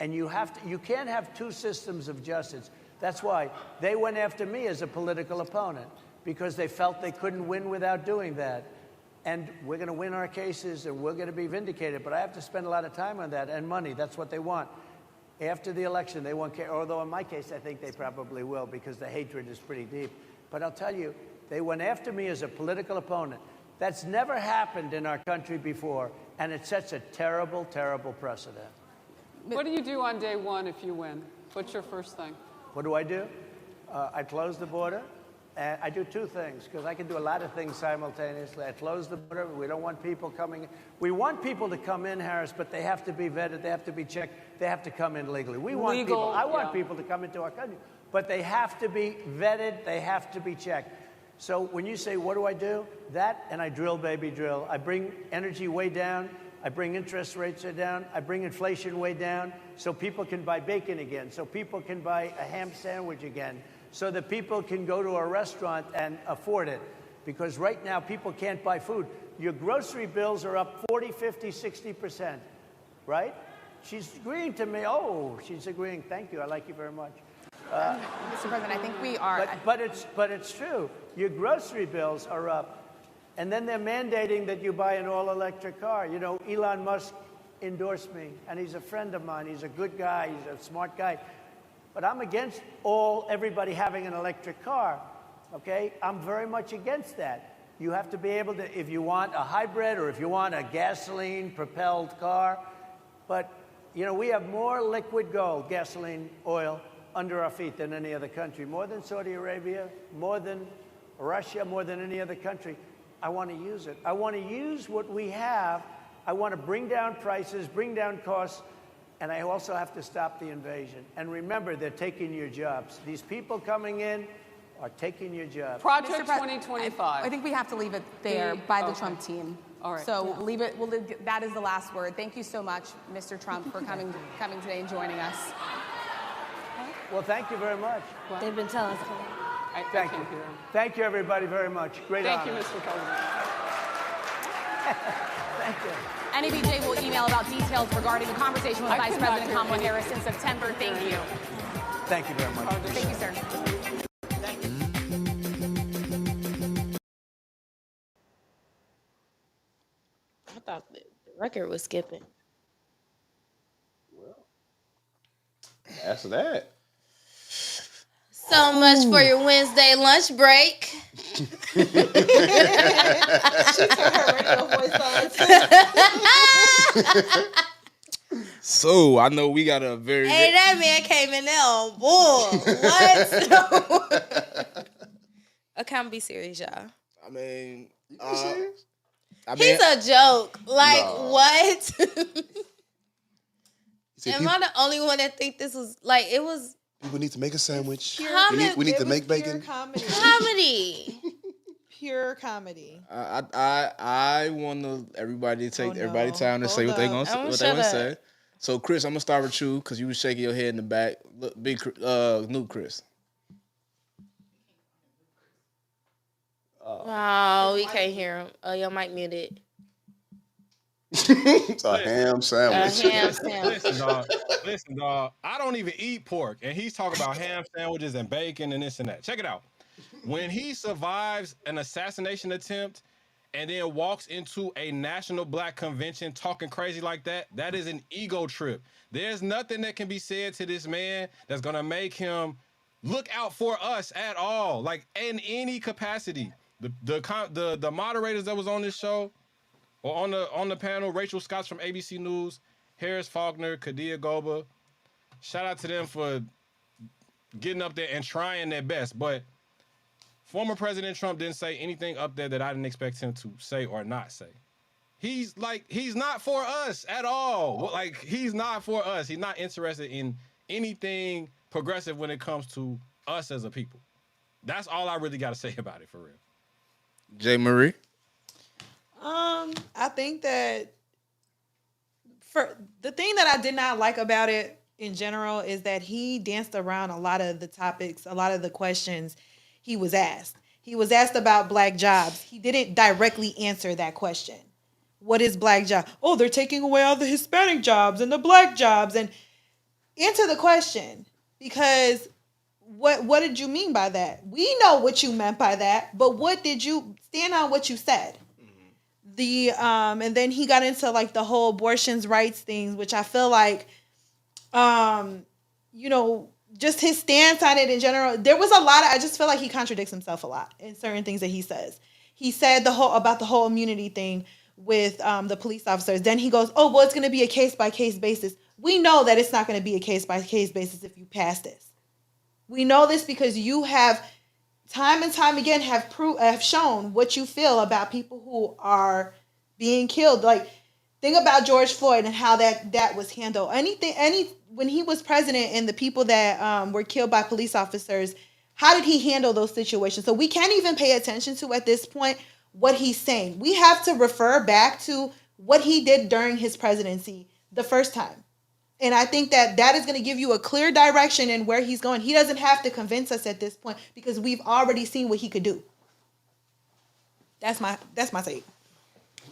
And you can't have two systems of justice. That's why they went after me as a political opponent, because they felt they couldn't win without doing that. And we're going to win our cases, and we're going to be vindicated. But I have to spend a lot of time on that, and money. That's what they want. After the election, they won't care. Although in my case, I think they probably will, because the hatred is pretty deep. But I'll tell you, they went after me as a political opponent. That's never happened in our country before, and it sets a terrible, terrible precedent. What do you do on day one if you win? What's your first thing? What do? I close the border. And I do two things, because I can do a lot of things simultaneously. I close the border. We don't want people coming in. We want people to come in, Harris, but they have to be vetted. They have to be checked. They have to come in legally. We want people. I want people to come into our country, but they have to be vetted. They have to be checked. So when you say, what do? That, and I drill, baby, drill. I bring energy way down. I bring interest rates down. I bring inflation way down so people can buy bacon again, so people can buy a ham sandwich again, so that people can go to a restaurant and afford it. Because right now, people can't buy food. Your grocery bills are up 40, 50, 60%, right? She's agreeing to me. Oh, she's agreeing. Thank you. I like you very much. Mr. President, I think we are. But it's true. Your grocery bills are up. And then they're mandating that you buy an all-electric car. You know, Elon Musk endorsed me, and he's a friend of mine. He's a good guy. He's a smart guy. But I'm against everybody having an electric car, okay? I'm very much against that. You have to be able to, if you want a hybrid or if you want a gasoline-propelled car. But, you know, we have more liquid gold, gasoline, oil, under our feet than any other country. More than Saudi Arabia, more than Russia, more than any other country. I want to use it. I want to use what we have. I want to bring down prices, bring down costs, and I also have to stop the invasion. And remember, they're taking your jobs. These people coming in are taking your jobs. Project 2025. I think we have to leave it there by the Trump team. All right. So leave it. That is the last word. Thank you so much, Mr. Trump, for coming today and joining us. Well, thank you very much. They've been telling us. Thank you. Thank you, everybody, very much. Great honor. Thank you, Mr. Cody. Thank you. NABJ will email about details regarding the conversation with Vice President Kamala Harris in September. Thank you. Thank you very much. Thank you, sir. I thought the record was skipping. That's that. So much for your Wednesday lunch break. She put her radio voice on. So I know we got a very. Hey, that man came in there on board. What? I can't be serious, y'all. I mean, He's a joke. Like, No. what? See, Am I the only one that think this was like it was people need to make a sandwich. Comedy. We need to It make was bacon. Pure comedy. comedy? Pure comedy. I want everybody to take everybody time to say what they I'm gonna gonna say. So Chris, I'm gonna start with you because you was shaking your head in the back. Look, big new Chris. Oh, we can't hear him. Oh, your mic muted. It's a ham sandwich. A ham sandwich. Listen, dog. I don't even eat pork, and he's talking about ham sandwiches and bacon and this and that. Check it out. When he survives an assassination attempt and then walks into a national black convention talking crazy like that, that is an ego trip. There's nothing that can be said to this man that's gonna make him look out for us at all, like in any capacity. The moderators that was on this show or on the panel, Rachel Scotts from ABC News, Harris Faulkner, Kadia Goba, shout out to them for getting up there and trying their best. But former President Trump didn't say anything up there that I didn't expect him to say or not say. He's not for us at all. Like, he's not for us. He's not interested in anything progressive when it comes to us as a people. That's all I really got to say about it, for real. J. Marie? I think that for the thing that I did not like about it in general is that he danced around a lot of the topics, a lot of the questions he was asked. He was asked about black jobs. He didn't directly answer that question. What is black job? Oh, they're taking away all the Hispanic jobs and the black jobs. And answer the question, because what did you mean by that? We know what you meant by that, but what did you stand on? What you said? And then he got into like the whole abortions rights things, which I feel like, just his stance on it in general. There was a lot of, I just feel like he contradicts himself a lot in certain things that he says. He said about the whole immunity thing with the police officers. Then he goes, oh, well, it's going to be a case by case basis. We know that it's not going to be a case by case basis if you pass this. We know this because you have time and time again have shown what you feel about people who are being killed. Like, think about George Floyd and how that was handled. When he was president and the people that were killed by police officers, how did he handle those situations? So we can't even pay attention to at this point what he's saying. We have to refer back to what he did during his presidency the first time. And I think that is going to give you a clear direction in where he's going. He doesn't have to convince us at this point because we've already seen what he could do. That's my take.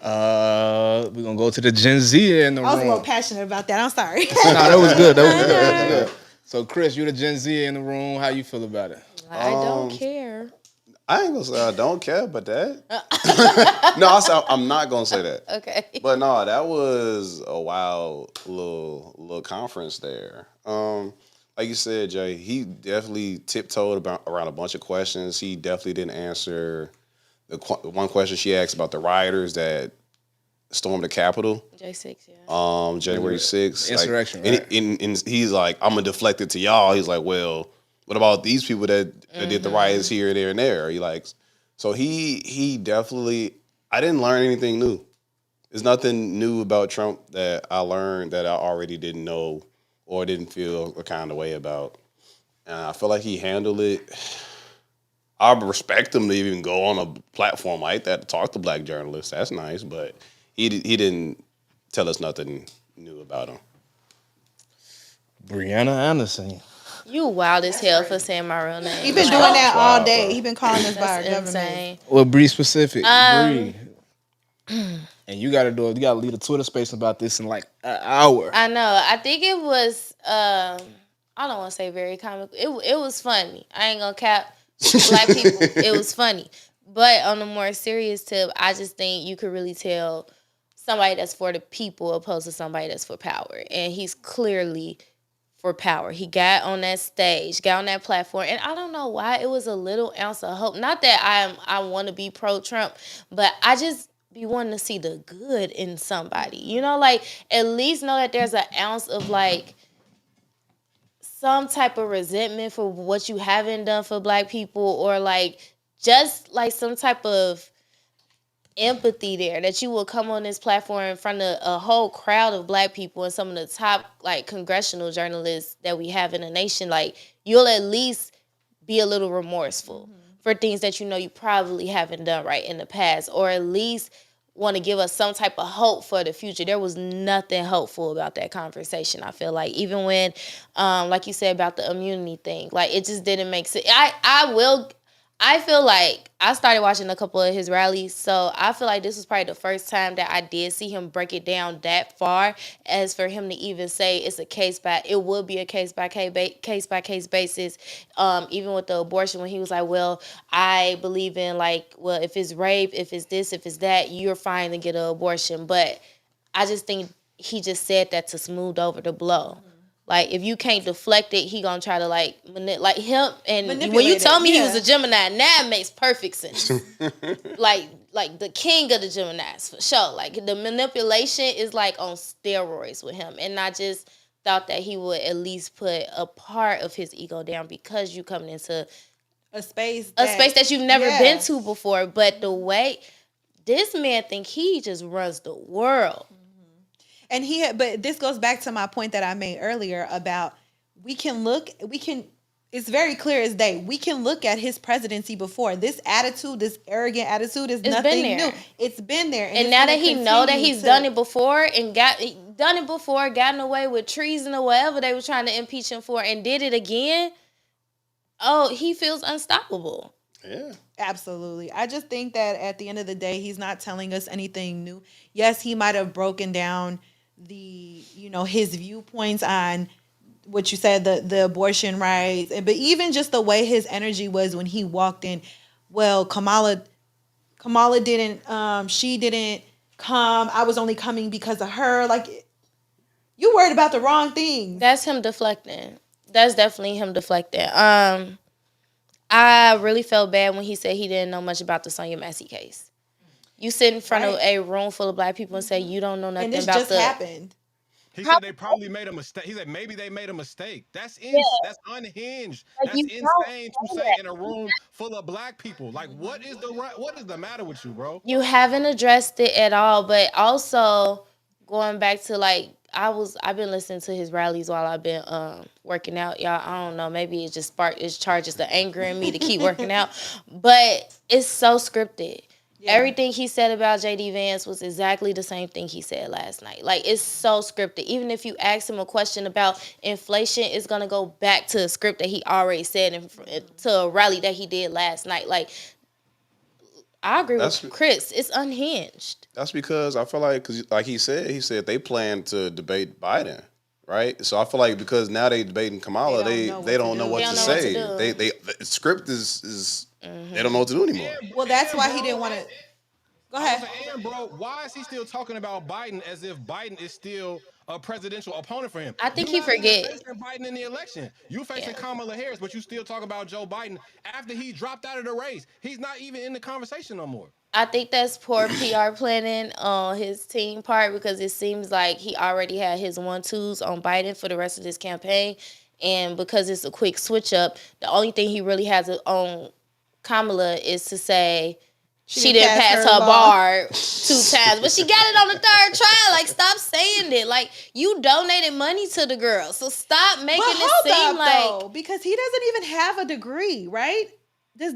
We're gonna go to the Gen Z in the room. I was a little passionate about that. I'm sorry. No, that was good. That was good. So, Chris, you're the Gen Z in the room. How you feel about it? I don't care. I ain't gonna say I don't care, but that. No, I'm not gonna say that. Okay. But no, that was a wild little conference there. Like you said, Jay, he definitely tiptoed around a bunch of questions. He definitely didn't answer the one question she asked about the rioters that stormed the Capitol. J6, yeah. January 6th. Insurrection, like, right? and he's like, I'm gonna deflect it to y'all. He's like, well, what about these people that did the riots here, there, and there? He like, so he definitely. I didn't learn anything new. There's nothing new about Trump that I learned that I already didn't know or didn't feel a kind of way about. And I feel like he handled it. I respect him to even go on a platform like that to talk to black journalists. That's nice, but he didn't tell us nothing new about him. Brianna Anderson. You wild as hell for saying my real name. He been doing that all day. He been calling us by our government. Insane. Well, Bree specific. Bree. And you gotta lead a Twitter space about this in like an hour. I know. I think it was I don't want to say very comical. It was funny. I ain't gonna cap black people. It was funny. But on a more serious tip, I just think you could really tell somebody that's for the people opposed to somebody that's for power. And he's clearly for power. He got on that stage, got on that platform, and I don't know why it was a little ounce of hope. Not that I want to be pro-Trump, but I just be wanting to see the good in somebody. You know, like, at least know that there's an ounce of, like, some type of resentment for what you haven't done for black people, or, like, just, like, some type of empathy there, that you will come on this platform in front of a whole crowd of black people and some of the top, like, congressional journalists that we have in the nation. Like, you'll at least be a little remorseful for things that you know you probably haven't done right in the past, or at least want to give us some type of hope for the future. There was nothing hopeful about that conversation, I feel like. Even when, like you said about the immunity thing, like, it just didn't make sense. I feel like I started watching a couple of his rallies, so I feel like this was probably the first time that I did see him break it down that far, as for him to even say it would be a case by case basis. Even with the abortion, when he was like, well, I believe in, like, well, if it's rape, if it's this, if it's that, you're fine to get an abortion. But I just think he just said that to smooth over the blow. Like, if you can't deflect it, he gonna try to, like him. And when you told me he was a Gemini, now it makes perfect sense. like the king of the Geminis, for sure. Like, the manipulation is, like, on steroids with him. And I just thought that he would at least put a part of his ego down, because you coming into a space that you've never been to before. But the way this man think he just runs the world. And but this goes back to my point that I made earlier about it's very clear as day. We can look at his presidency before. This arrogant attitude is nothing new. It's been there. And now that he know that he's done it before and gotten away with treason or whatever they were trying to impeach him for, and did it again, he feels unstoppable. Yeah. Absolutely. I just think that at the end of the day, he's not telling us anything new. Yes, he might have broken down his viewpoints on what you said, the abortion rights, but even just the way his energy was when he walked in. Well, Kamala didn't. She didn't come. I was only coming because of her. Like, you worried about the wrong thing. That's him deflecting. That's definitely him deflecting. I really felt bad when he said he didn't know much about the Sonya Massey case. You sit in front of a room full of black people and say you don't know nothing And this about just happened. He said they probably made a mistake. He said maybe they made a mistake. That's that's unhinged. Like, That's you don't insane to know say that. in a room full of black people. Like, what is the matter with you, bro? You haven't addressed it at all, but also going back to like I've been listening to his rallies while I've been working out. Y'all, I don't know, maybe it charges the anger in me to keep working out. But it's so scripted. Yeah. Everything he said about JD Vance was exactly the same thing he said last night. Like, it's so scripted. Even if you ask him a question about inflation, it's going to go back to a script that he already said to a rally that he did last night. Like, I agree with Chris. It's unhinged. That's because I feel like, cause like he said they plan to debate Biden, right? So I feel like because now they debating Kamala, they don't know what to say. The script is they don't know what to do anymore. Well, that's why he didn't want to. Go ahead. And bro, why is he still talking about Biden as if Biden is still a presidential opponent for him? I think he forget. You facing Biden in the election. You facing Kamala Harris, but you still talk about Joe Biden after he dropped out of the race. He's not even in the conversation no more. I think that's poor PR planning on his team part because it seems like he already had his 1-2s on Biden for the rest of this campaign. And because it's a quick switch up, the only thing he really has on Kamala is to say she didn't pass her bar 2 times, but she got it on the 3rd try. Like, stop saying it. Like, you donated money to the girl, so stop making it seem like because he doesn't even have a degree, right? Does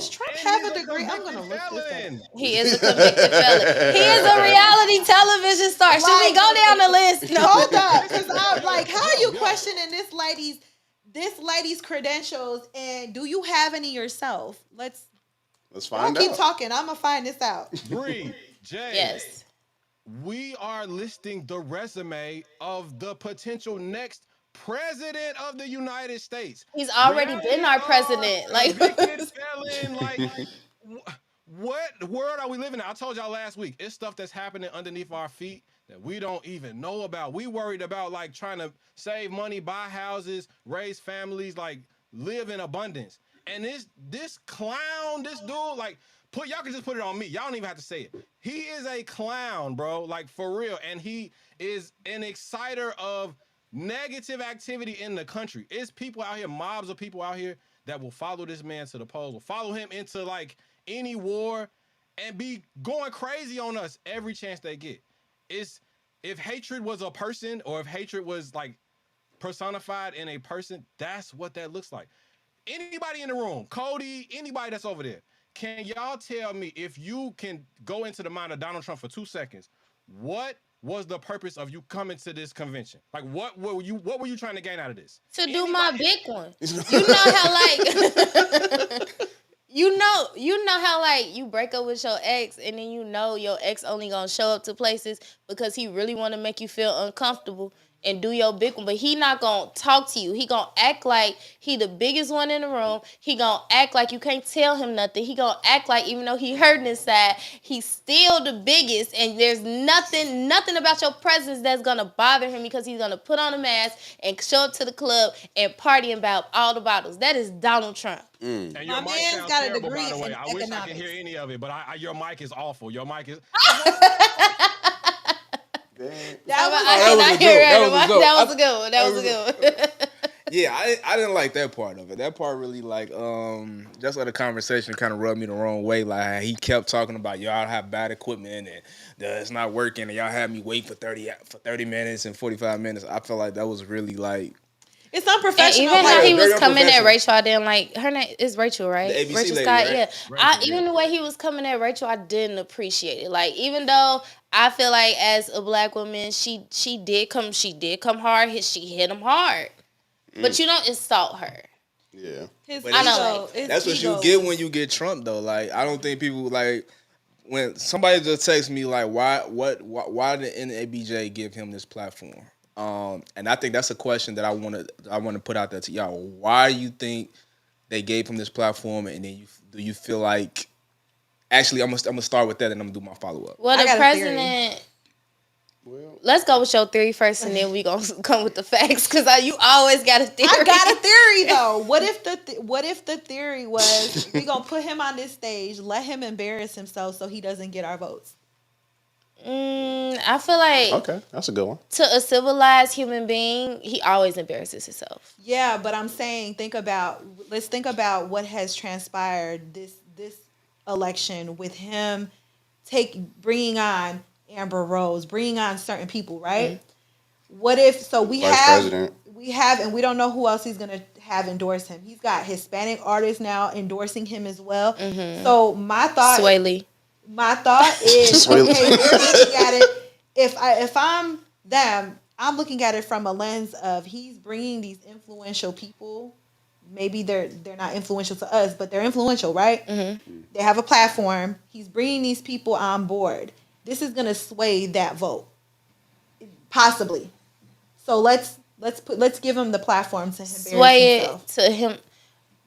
Trump have a degree? I'm gonna look this up. He is a convicted felon. He is a reality television star. Should we go down the list? No, hold up, because I'm like, how are you questioning this lady's credentials? And do you have any yourself? Let's find out. Keep talking. I'm gonna find this out. Bree, Jay. Yes. We are listing the resume of the potential next president of the United States. He's already been our president. Like, what world are we living in? I told y'all last week, it's stuff that's happening underneath our feet that we don't even know about. We worried about like trying to save money, buy houses, raise families, like live in abundance. And this clown, this dude, like, y'all can just put it on me. Y'all don't even have to say it. He is a clown, bro, like for real. And he is an exciter of negative activity in the country. It's people out here, mobs of people out here that will follow this man to the polls, will follow him into like any war and be going crazy on us every chance they get. If hatred was a person or if hatred was like personified in a person, that's what that looks like. Anybody in the room, Cody, anybody that's over there, can y'all tell me, if you can go into the mind of Donald Trump for 2 seconds, what was the purpose of you coming to this convention? Like, what were you trying to gain out of this? To do my big one. You know how like you know how like you break up with your ex and then you know your ex only gonna show up to places because he really want to make you feel uncomfortable and do your big one, but he not gonna talk to you. He gonna act like he the biggest one in the room. He gonna act like you can't tell him nothing. He gonna act like even though he hurting inside, he's still the biggest, and there's nothing about your presence that's gonna bother him because he's gonna put on a mask and show up to the club and party about all the bottles. That is Donald Trump. And your mic sounds terrible, by the way. I wish I could hear any of it, but your mic is awful. Your mic is... That was a good one. Yeah, I didn't like that part of it. That part really like just like the conversation kind of rubbed me the wrong way. Like he kept talking about y'all have bad equipment and it's not working, and y'all had me wait for 30 minutes and 45 minutes. I felt like that was really like. It's unprofessional. And even how he was coming at Rachel, I didn't like. Her name is Rachel, right? The ABC Rachel lady, Scott, right? yeah. Rachel, even the way he was coming at Rachel, I didn't appreciate it. Like, even though I feel like as a black woman, she did come hard. She hit him hard, but you don't insult her. Yeah, I know. That's what you get when you get Trump, though. Like, I don't think people like when somebody just texts me like, why did NABJ give him this platform? And I think that's a question that I want to put out there to y'all. Why do you think they gave him this platform, and then do you feel like actually I'm gonna start with that, and I'm gonna do my follow up. Well, the president. Let's go with your theory first, and then we gonna come with the facts. Cause you always got a theory. I got a theory though. What if the theory was we gonna put him on this stage, let him embarrass himself so he doesn't get our votes? I feel like okay, that's a good one. To a civilized human being, he always embarrasses himself. Yeah, but I'm saying let's think about what has transpired this election with him bringing on Amber Rose, bringing on certain people, right? Mm-hmm. What if we have, and we don't know who else he's gonna have endorse him. He's got Hispanic artists now endorsing him as well. Mm-hmm. So my thought, Sway Lee. My thought is, okay, we're looking at it. If I'm them, I'm looking at it from a lens of he's bringing these influential people. Maybe they're not influential to us, but they're influential, right? Mm-hmm. They have a platform. He's bringing these people on board. This is gonna sway that vote, possibly. So let's give him the platform to sway himself. It to him.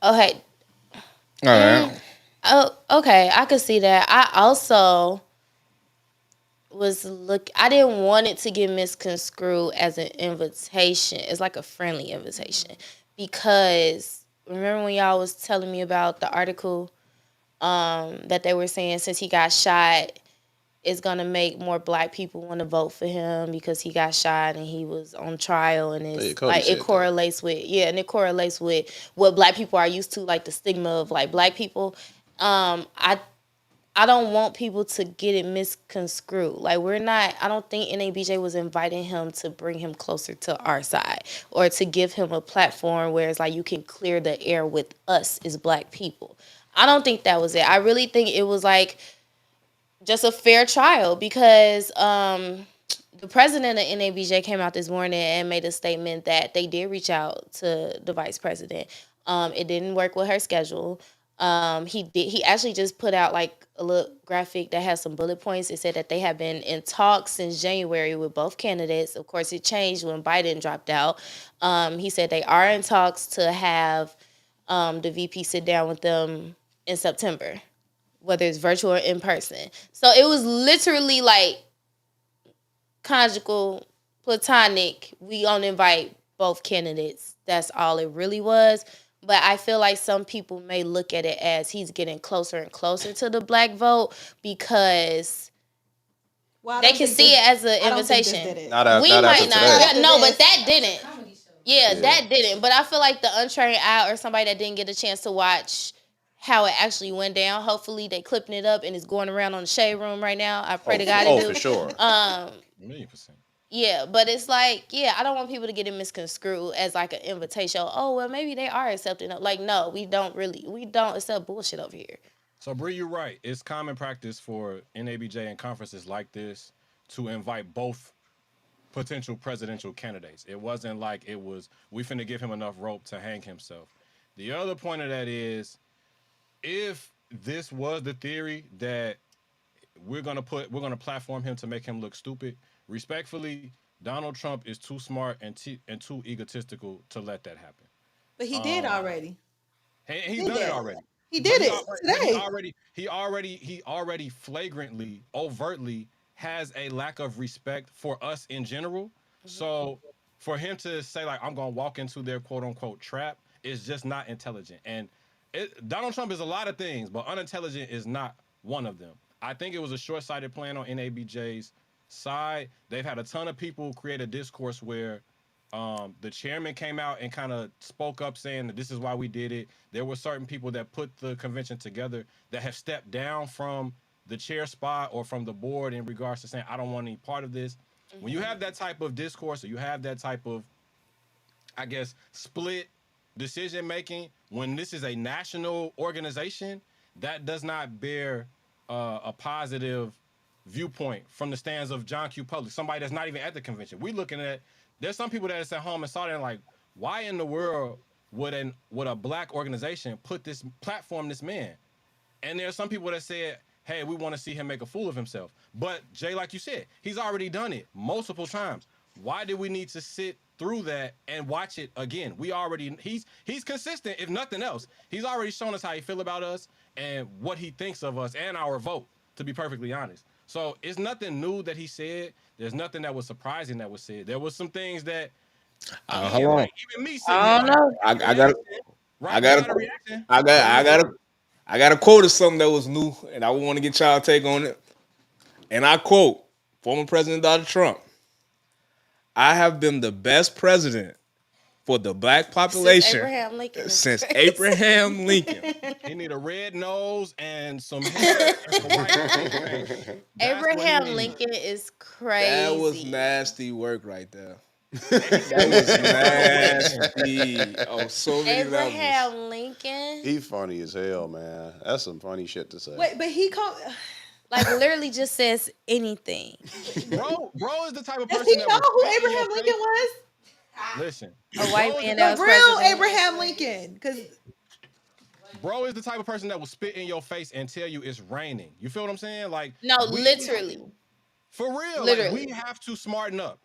Okay. All right. Oh, okay. I could see that. I also I didn't want it to get misconstrued as an invitation. It's like a friendly invitation. Because remember when y'all was telling me about the article that they were saying since he got shot, it's gonna make more black people want to vote for him because he got shot and he was on trial, and it correlates with what black people are used to, like the stigma of like black people. I don't want people to get it misconstrued. Like I don't think NABJ was inviting him to bring him closer to our side or to give him a platform where it's like you can clear the air with us as black people. I don't think that was it. I really think it was like just a fair trial because the president of NABJ came out this morning and made a statement that they did reach out to the vice president. It didn't work with her schedule. He actually just put out like a little graphic that has some bullet points. It said that they have been in talks since January with both candidates. Of course, it changed when Biden dropped out. He said they are in talks to have the VP sit down with them in September, whether it's virtual or in person. So it was literally like conjugal, platonic. We gonna invite both candidates. That's all it really was. But I feel like some people may look at it as he's getting closer and closer to the black vote because they can see it as an invitation. We might not. No, but that didn't. Yeah, that didn't. But I feel like the untrained eye or somebody that didn't get a chance to watch how it actually went down. Hopefully they clipping it up and it's going around on the shade room right now. I pray to God it do. For sure. 1,000,000%. Yeah, but it's like, I don't want people to get it misconstrued as like an invitation. Oh, well, maybe they are accepting it. Like, no, we don't accept bullshit over here. So, Bree, you're right. It's common practice for NABJ and conferences like this to invite both potential presidential candidates. It wasn't like it was, we finna give him enough rope to hang himself. The other point of that is, if this was the theory that we're gonna platform him to make him look stupid, respectfully, Donald Trump is too smart and too egotistical to let that happen. But he did already. He's done it already. He did it today. He already flagrantly, overtly has a lack of respect for us in general. Mm-hmm. So for him to say like, I'm gonna walk into their quote unquote trap is just not intelligent. And Donald Trump is a lot of things, but unintelligent is not one of them. I think it was a short-sighted plan on NABJ's side. They've had a ton of people create a discourse where the chairman came out and kind of spoke up saying that this is why we did it. There were certain people that put the convention together that have stepped down from the chair spot or from the board in regards to saying, I don't want any part of this. Mm-hmm. When you have that type of discourse or you have that type of, I guess, split decision-making, when this is a national organization, that does not bear a positive viewpoint from the stands of John Q. Public, somebody that's not even at the convention. We looking at, there's some people that are at home and saw that and like, why in the world would a black organization platform this man? And there's some people that said, hey, we want to see him make a fool of himself. But Jay, like you said, he's already done it multiple times. Why did we need to sit through that and watch it again? We already he's consistent, if nothing else. He's already shown us how he feel about us and what he thinks of us and our vote, to be perfectly honest. So it's nothing new that he said. There's nothing that was surprising that was said. There was some things that Hold again, on. like even me sitting here, I don't like know. I, I got I right? We got got a reaction. I got But I got a I got a quote of something that was new, and I want to get y'all take on it. And I quote former President Donald Trump: "I have been the best president for the black Since population Abraham Lincoln is since crazy. Abraham Lincoln." he need a red nose and some hair and some white face paint. That's what he Abraham needs. Lincoln is That was crazy. nasty work right there. And he That said was that, bro. Listen, nasty on so many levels. Abraham Lincoln, He funny as hell, man. That's some funny shit to say. Wait, but he called. like literally just says anything. bro is the type of Does he person that know will who spit in your Abraham Lincoln face. was? Listen, A white bro is the man that The was type, real president. Abraham Lincoln. Because bro is the type of person that will spit in your face and tell you it's raining. You feel what I'm saying? Like No, we literally, for real, like we literally. have to smarten up.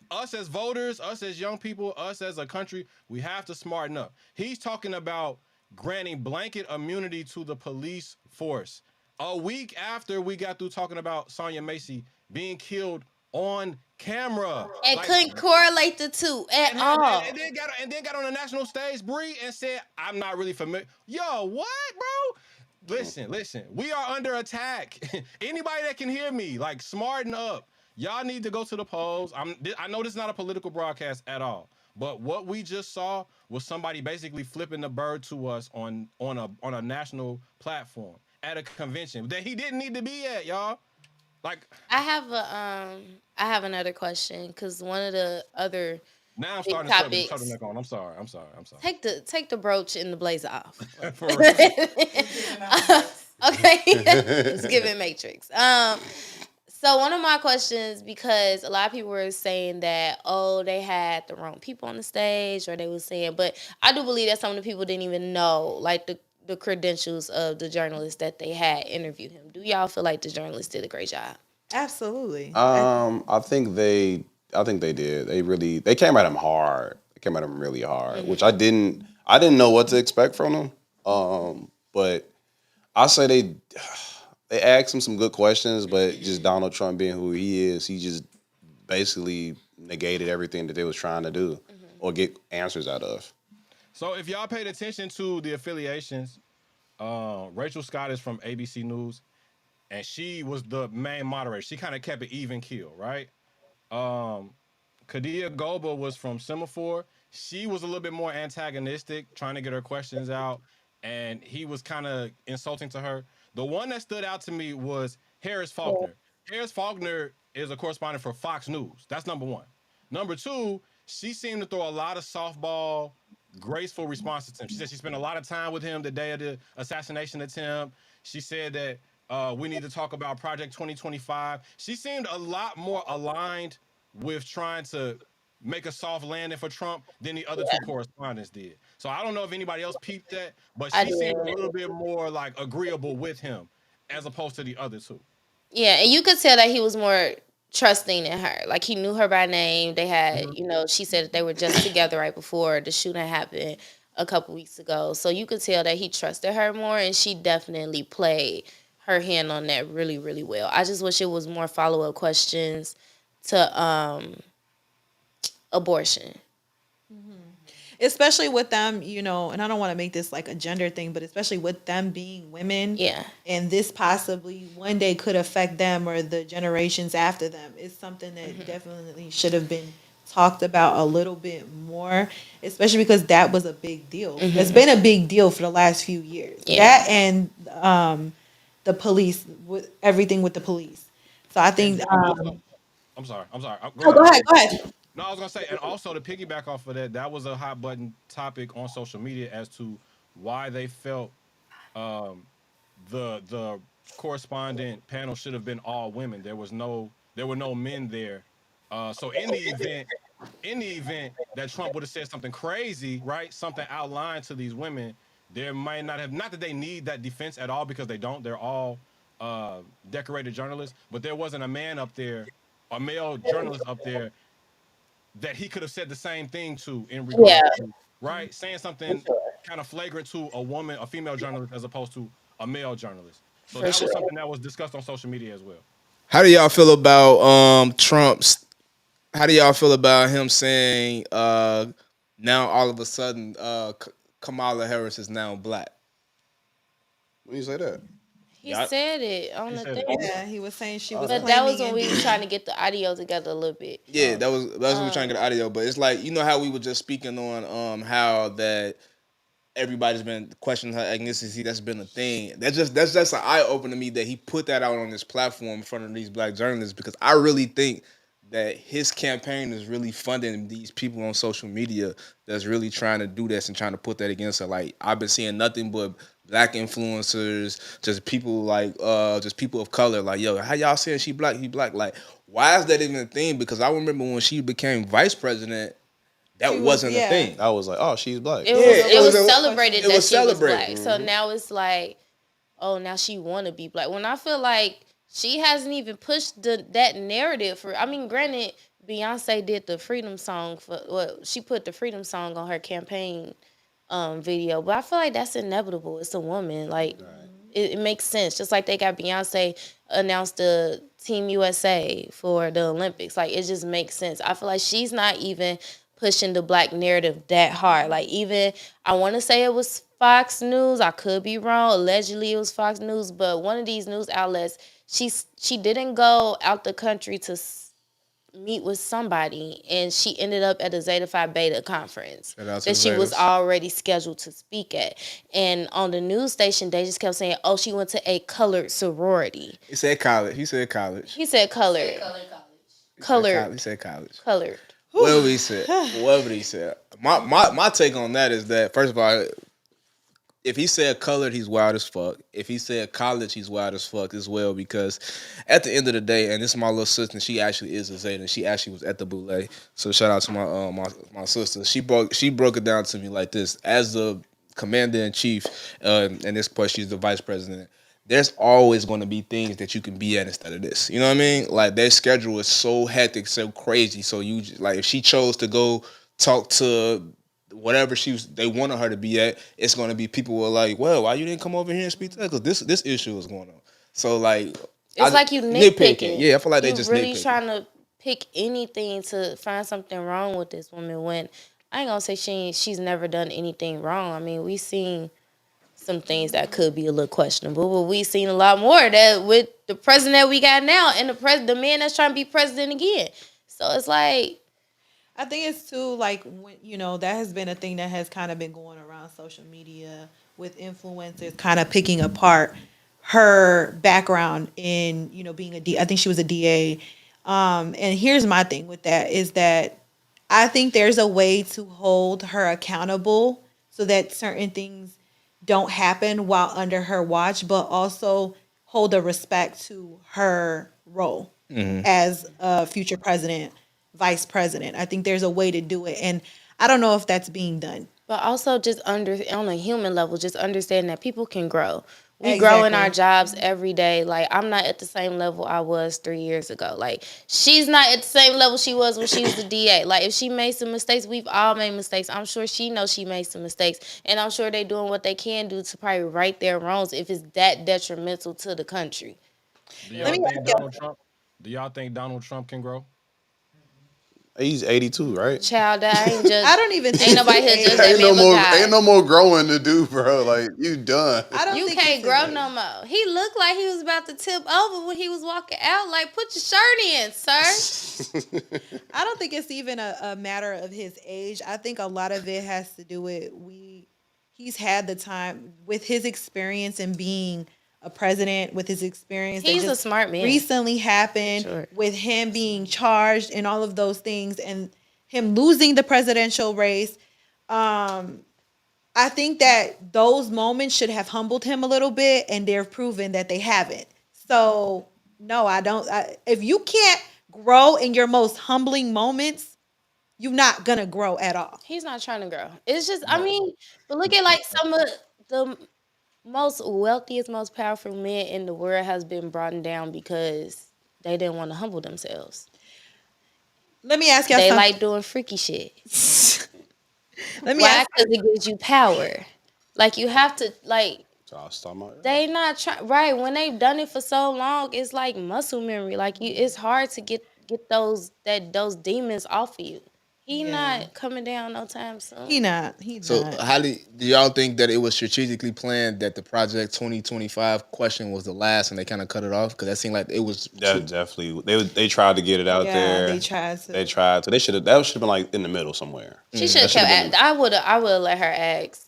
Us as voters, us as young people, us as a country, we have to smarten up. He's talking about granting blanket immunity to the police force. A week after we got through talking about Sonya Macy being killed on camera, And like, couldn't correlate the two at all. and then got on the national stage, Bree, and said, "I'm not really familiar." Yo, what, bro? Listen. We are under attack. Anybody that can hear me, like, smarten up. Y'all need to go to the polls. I know this is not a political broadcast at all, but what we just saw was somebody basically flipping the bird to us on a national platform at a convention that he didn't need to be at, y'all. Like, I have another question because one of the other now I'm big starting to turn the topics. neck on. I'm sorry. Take the brooch and the blazer off. For real. Okay, it's giving Matrix. So one of my questions, because a lot of people were saying that, oh, they had the wrong people on the stage, or they were saying, but I do believe that some of the people didn't even know, like, the credentials of the journalist that they had interviewed him. Do y'all feel like the journalist did a great job? absolutely. I think they did. They came at him hard. They came at him really hard, which I didn't know what to expect from them. But I say they asked him some good questions, but just Donald Trump being who he is, he just basically negated everything that they was trying to do or get answers out of. So if y'all paid attention to the affiliations, Rachel Scott is from ABC News, and she was the main moderator. She kind of kept it even keel, right? Kadia Goba was from Semaphore. She was a little bit more antagonistic, trying to get her questions out, and he was kind of insulting to her. The one that stood out to me was Harris Faulkner. Harris Faulkner is a correspondent for Fox News. That's number one. Number two, she seemed to throw a lot of softball, graceful responses to him. She said she spent a lot of time with him the day of the assassination attempt. She said that we need to talk about Project 2025. She seemed a lot more aligned with trying to make a soft landing for Trump than the other two correspondents did. So I don't know if anybody else peeped that, but I she did. seemed a little bit more like agreeable with him as opposed to the other two. Yeah, and you could tell that he was more trusting in her. Like, he knew her by name. They had, she said that they were just together right before the shooting happened a couple weeks ago. So you could tell that he trusted her more, and she definitely played her hand on that really, really well. I just wish it was more follow-up questions to abortion. Especially with them, and I don't want to make this like a gender thing, but especially with them being women. Yeah. And this possibly one day could affect them or the generations after them. It's something that definitely should have been talked about a little bit more, especially because that was a big deal. It's been a big deal for the last few years. Yeah. That and the police, with everything with the police. So I think. I'm sorry. Go ahead. Go ahead. No, I was gonna say, and also to piggyback off of that, that was a hot button topic on social media as to why they felt the correspondent panel should have been all women. There were no men there. So in the event that Trump would have said something crazy, right, something outlined to these women, there might not that they need that defense at all, because they don't. They're all decorated journalists, but there wasn't a man up there, a male journalist up there that he could have said the same thing to in Yeah, regard to, right? Saying for something sure. kind of flagrant to a woman, a female journalist, as opposed to a male journalist. So For that was sure. something that was discussed on social media as well. How do y'all feel about Trump's? How do y'all feel about him saying now all of a sudden Kamala Harris is now black? When you say that, He Yeah, said it on He the said it. thing. Yeah, he was saying she was But that was claiming when we was trying to Indian. get the audio together a little bit. yeah, that was what we trying to get Um, audio, but it's like you know how we were just speaking on how that everybody's been questioning her ethnicity. That's been a thing. That's just an eye opener to me that he put that out on this platform in front of these black journalists because I really think that his campaign is really funding these people on social media that's really trying to do this and trying to put that against her. Like I've been seeing nothing but black influencers, just people like just people of color. Like yo, how y'all saying she black? He black? Like why is that even a thing? Because I remember when she became vice president, that She was, wasn't a yeah. thing. I was like, oh, she's black. it Yeah, was it it was was a- celebrated it that was she was celebrated. black. So now it's like, oh, now she want to be black. When I feel like she hasn't even pushed that narrative for. I mean, granted, Beyonce did the freedom song for. Well, she put the freedom song on her campaign video, but I feel like that's inevitable. It's a woman. Like it makes sense. Just like they got Beyonce announced the Team USA for the Olympics. Like it just makes sense. I feel like she's not even pushing the black narrative that hard. Like even I want to say it was Fox News. I could be wrong. Allegedly it was Fox News, but one of these news outlets, she didn't go out the country to meet with somebody, and she ended up at a Zeta Phi Beta conference Shout out to that the she was Zetas. already scheduled to speak at. And on the news station, they just kept saying, "Oh, she went to a colored sorority." He said college. He said college. He said colored, colored, He said college. colored. Whatever he said. Whatever he said. My take on that is that first of all, if he said colored, he's wild as fuck. If he said college, he's wild as fuck as well. Because at the end of the day, and this is my little sister, she actually is a Zeta. And she actually was at the Boule. So shout out to my sister. She broke it down to me like this: as the commander in chief, in this point, she's the vice president. There's always going to be things that you can be at instead of this. You know what I mean? Like their schedule is so hectic, so crazy. So like if she chose to go talk to whatever they wanted her to be at, it's going to be people who are like, well, why you didn't come over here and speak to her? Because this issue is going on. So like, It's like you nitpicking. Yeah, I feel like they you just really nitpicking. trying to pick anything to find something wrong with this woman when I ain't gonna say she's never done anything wrong. I mean, we seen some things that could be a little questionable, but we seen a lot more that with the president we got now and the man that's trying to be president again. So it's like I think it's too like when that has been a thing that has kind of been going around social media with influencers kind of picking apart her background in being a D. I think she was a DA. And here's my thing with that is that I think there's a way to hold her accountable so that certain things don't happen while under her watch, but also hold a respect to her role as a future president, vice president. I think there's a way to do it, and I don't know if that's being done. but also just on a human level, just understand that people can grow. We grow in our Exactly. jobs every day. Like I'm not at the same level I was 3 years ago. Like she's not at the same level she was when she was the DA. Like if she made some mistakes, we've all made mistakes. I'm sure she knows she made some mistakes, and I'm sure they doing what they can do to probably right their wrongs if it's that detrimental to the country. Do Let y'all me think ask you. Donald Trump? Do y'all think Donald Trump can grow? He's 82, right? Child, I ain't just I don't even think ain't nobody here it's judge age. that Ain't man no but more. God. Ain't no more growing to do, bro. Like you done. I don't You think can't it's grow his no age. more. He looked like he was about to tip over when he was walking out. Like, put your shirt in, sir. I don't think it's even a matter of his age. I think a lot of it has to do with he's had the time with his experience in being a president, with his experience that He's a just smart man. recently happened, Sure. with him being charged and all of those things and him losing the presidential race. I think that those moments should have humbled him a little bit, and they're proven that they haven't. So, no, I don't. If you can't grow in your most humbling moments, you're not gonna grow at all. He's not trying to grow. It's just, I mean, but look at like some of the most wealthiest, most powerful men in the world has been brought down because they didn't want to humble themselves. Let me ask y'all They something. like doing freaky shit. Let me Why? ask. Because it gives you power. Like you have to like. So I was talking about They not trying right when they've done it for so long. It's like muscle memory. Like you, it's hard to get those demons off of you. He Yeah. not coming down no time soon. He not. He So not. how do y'all think that it was strategically planned that the Project 2025 question was the last and they kind of cut it off? Because that seemed like it was definitely they tried to get it out Yeah, there. they tried to. They tried to. They should have. That should have been like in the middle somewhere. She should have That kept. I would let her ask.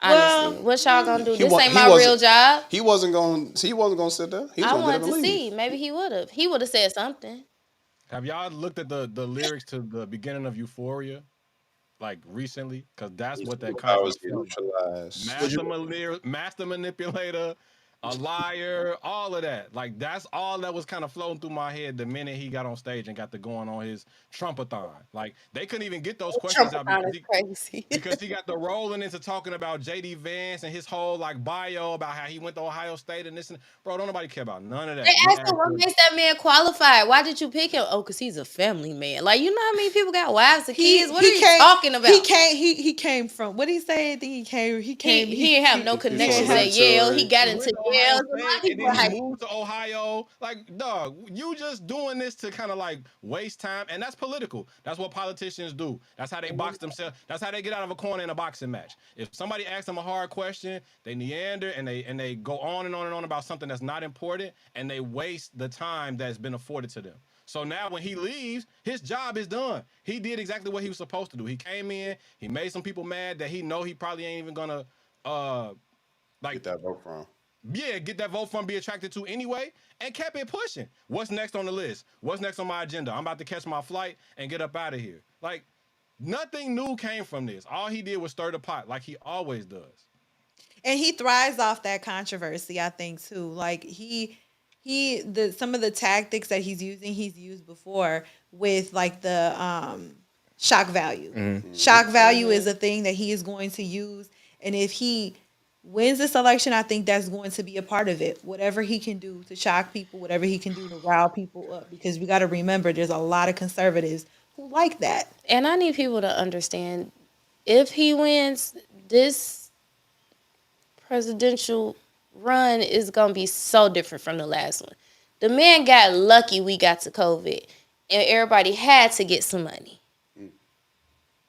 Honestly, Well, what y'all gonna do? He This wa- ain't he my real wasn't- job. He wasn't going. He wasn't going to sit there. He was I going to get wanted up to and leave. see. Maybe he would have. He would have said something. Have y'all looked at the lyrics to the beginning of Euphoria, like recently? Because that's what that kind Powers of get felt like. neutralized. Master manipulator, a liar, all of that. Like that's all that was kind of floating through my head the minute he got on stage and got to going on his Trumpathon. Like they couldn't even get those questions out Trumpathon is crazy. because he got the rolling into talking about JD Vance and his whole like bio about how he went to Ohio State and this and bro, don't nobody care about none of that. They We asked him what makes that man qualified. Why did you pick him? Oh, because he's a family man. Like, you know how many people got wives and kids? What are you talking about? He came from. What did he say? I think he came. He came. He didn't have no connections had- at Yale. He got He into went to Yale. Ohio A lot of State, and people then he had- moved to Ohio. Like, dog, you just doing this to kind of like waste time, and that's political. That's what politicians do. That's how they box themselves. That's how they get out of a corner in a boxing match. If somebody asks them a hard question, they meander and they go on and on and on about something that's not important, and they waste the time that's been afforded to them. So now when he leaves, his job is done. He did exactly what he was supposed to do. He came in, he made some people mad that he know he probably ain't even gonna like Get that vote from. yeah, get that vote from, be attracted to anyway, and kept it pushing. What's next on the list? What's next on my agenda? I'm about to catch my flight and get up out of here. Like, nothing new came from this. All he did was stir the pot, like he always does. And he thrives off that controversy, I think, too. Like some of the tactics that he's used before with like the shock value. Mm-hmm. Shock value is a thing that he is going to use, and if he wins this election, I think that's going to be a part of it. Whatever he can do to shock people, whatever he can do to rile people up, because we got to remember there's a lot of conservatives who like that. And I need people to understand, if he wins, this presidential run is going to be so different from the last one. The man got lucky we got to COVID, and everybody had to get some money.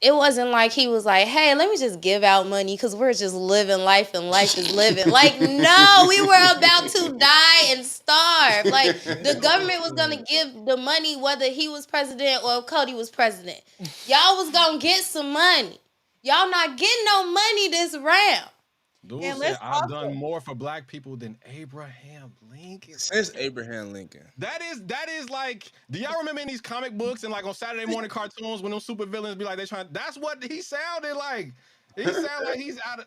It wasn't like he was like, hey, let me just give out money because we're just living life and life is living. Like, no, we were about to die and starve. Like, the government was going to give the money whether he was president or Cody was president. Y'all was going to get some money. Y'all not getting no money this round. Dude And said, let's I've also- done more for black people than Abraham Lincoln. Since Abraham Lincoln. That is like, do y'all remember in these comic books and like on Saturday morning cartoons when them super villains be like, they trying, that's what he sounded like. He sounded like he's out of,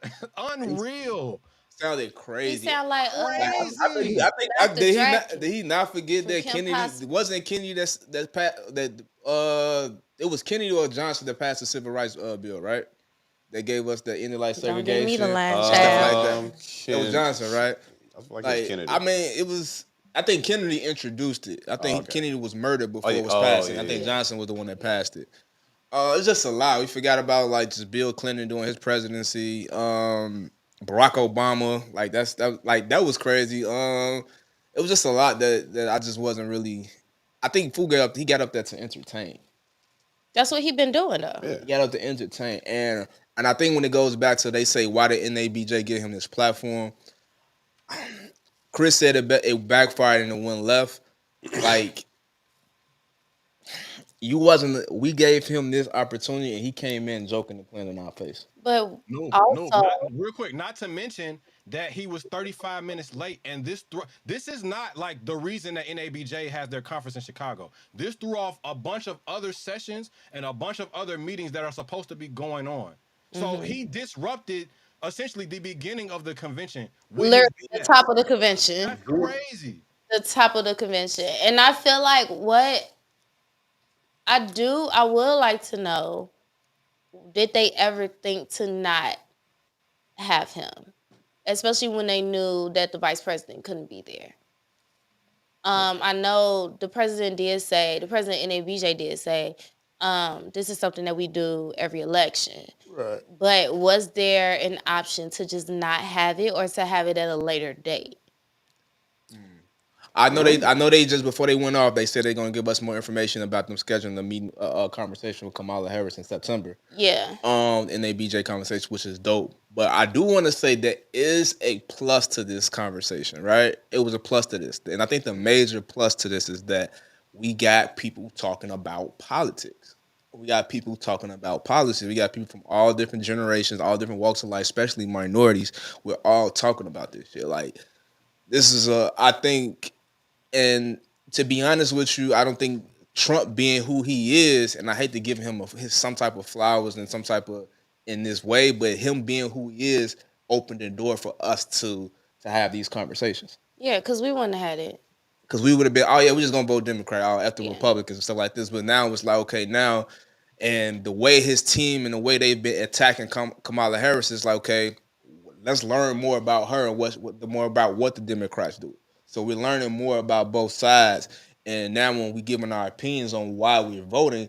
unreal. Sounded He crazy. sound like Crazy. Did he not forget From that Kim Kennedy Possible. wasn't Kennedy it was Kennedy or Johnson that passed the civil rights bill, right? They gave us the end of life Don't segregation. give me the line, stuff child. like that. It was Johnson, right? I feel like it was Kennedy. I mean, it was. I think Kennedy introduced it. I think Kennedy was murdered before it was Oh, passed. yeah, I think yeah. Johnson was the one that passed it. It's just a lot. We forgot about like just Bill Clinton during his presidency. Barack Obama, like that was crazy. It was just a lot that I just wasn't really. I think Fu got up there to entertain. That's what he been doing, though. Yeah. He got up to entertain, and I think when it goes back to they say why did NABJ give him this platform? Chris said it backfired and it went left. Like we gave him this opportunity and he came in joking and playing in our face. But No, also, real quick, not to mention that he was 35 minutes late, and this is not like the reason that NABJ has their conference in Chicago. This threw off a bunch of other sessions and a bunch of other meetings that are supposed to be going on. So he disrupted essentially the beginning of the convention. with literally his the BS. top of the convention. That's crazy. The top of the convention. And I feel like what I would like to know, did they ever think to not have him? Especially when they knew that the vice president couldn't be there. I know the president NABJ did say, this is something that we do every election. Right. But was there an option to just not have it or to have it at a later date? I know they just before they went off, they said they're gonna give us more information about them scheduling the meeting, conversation with Kamala Harris in September. Yeah. In a BJ conversation, which is dope. But I do want to say there is a plus to this conversation, right? It was a plus to this, and I think the major plus to this is that we got people talking about politics. We got people talking about policy. We got people from all different generations, all different walks of life, especially minorities. We're all talking about this shit. Like this is I think. And to be honest with you, I don't think Trump being who he is, and I hate to give him some type of flowers and some type of in this way, but him being who he is opened the door for us to have these conversations. Yeah, because we wouldn't have had it. Because we would have been, oh yeah, we're just gonna vote Democrat after Republicans and stuff like this. But now it's like, okay, now, and the way his team and the way they've been attacking Kamala Harris is like, okay, let's learn more about her and more about what the Democrats do. So we're learning more about both sides. And now when we giving our opinions on why we're voting,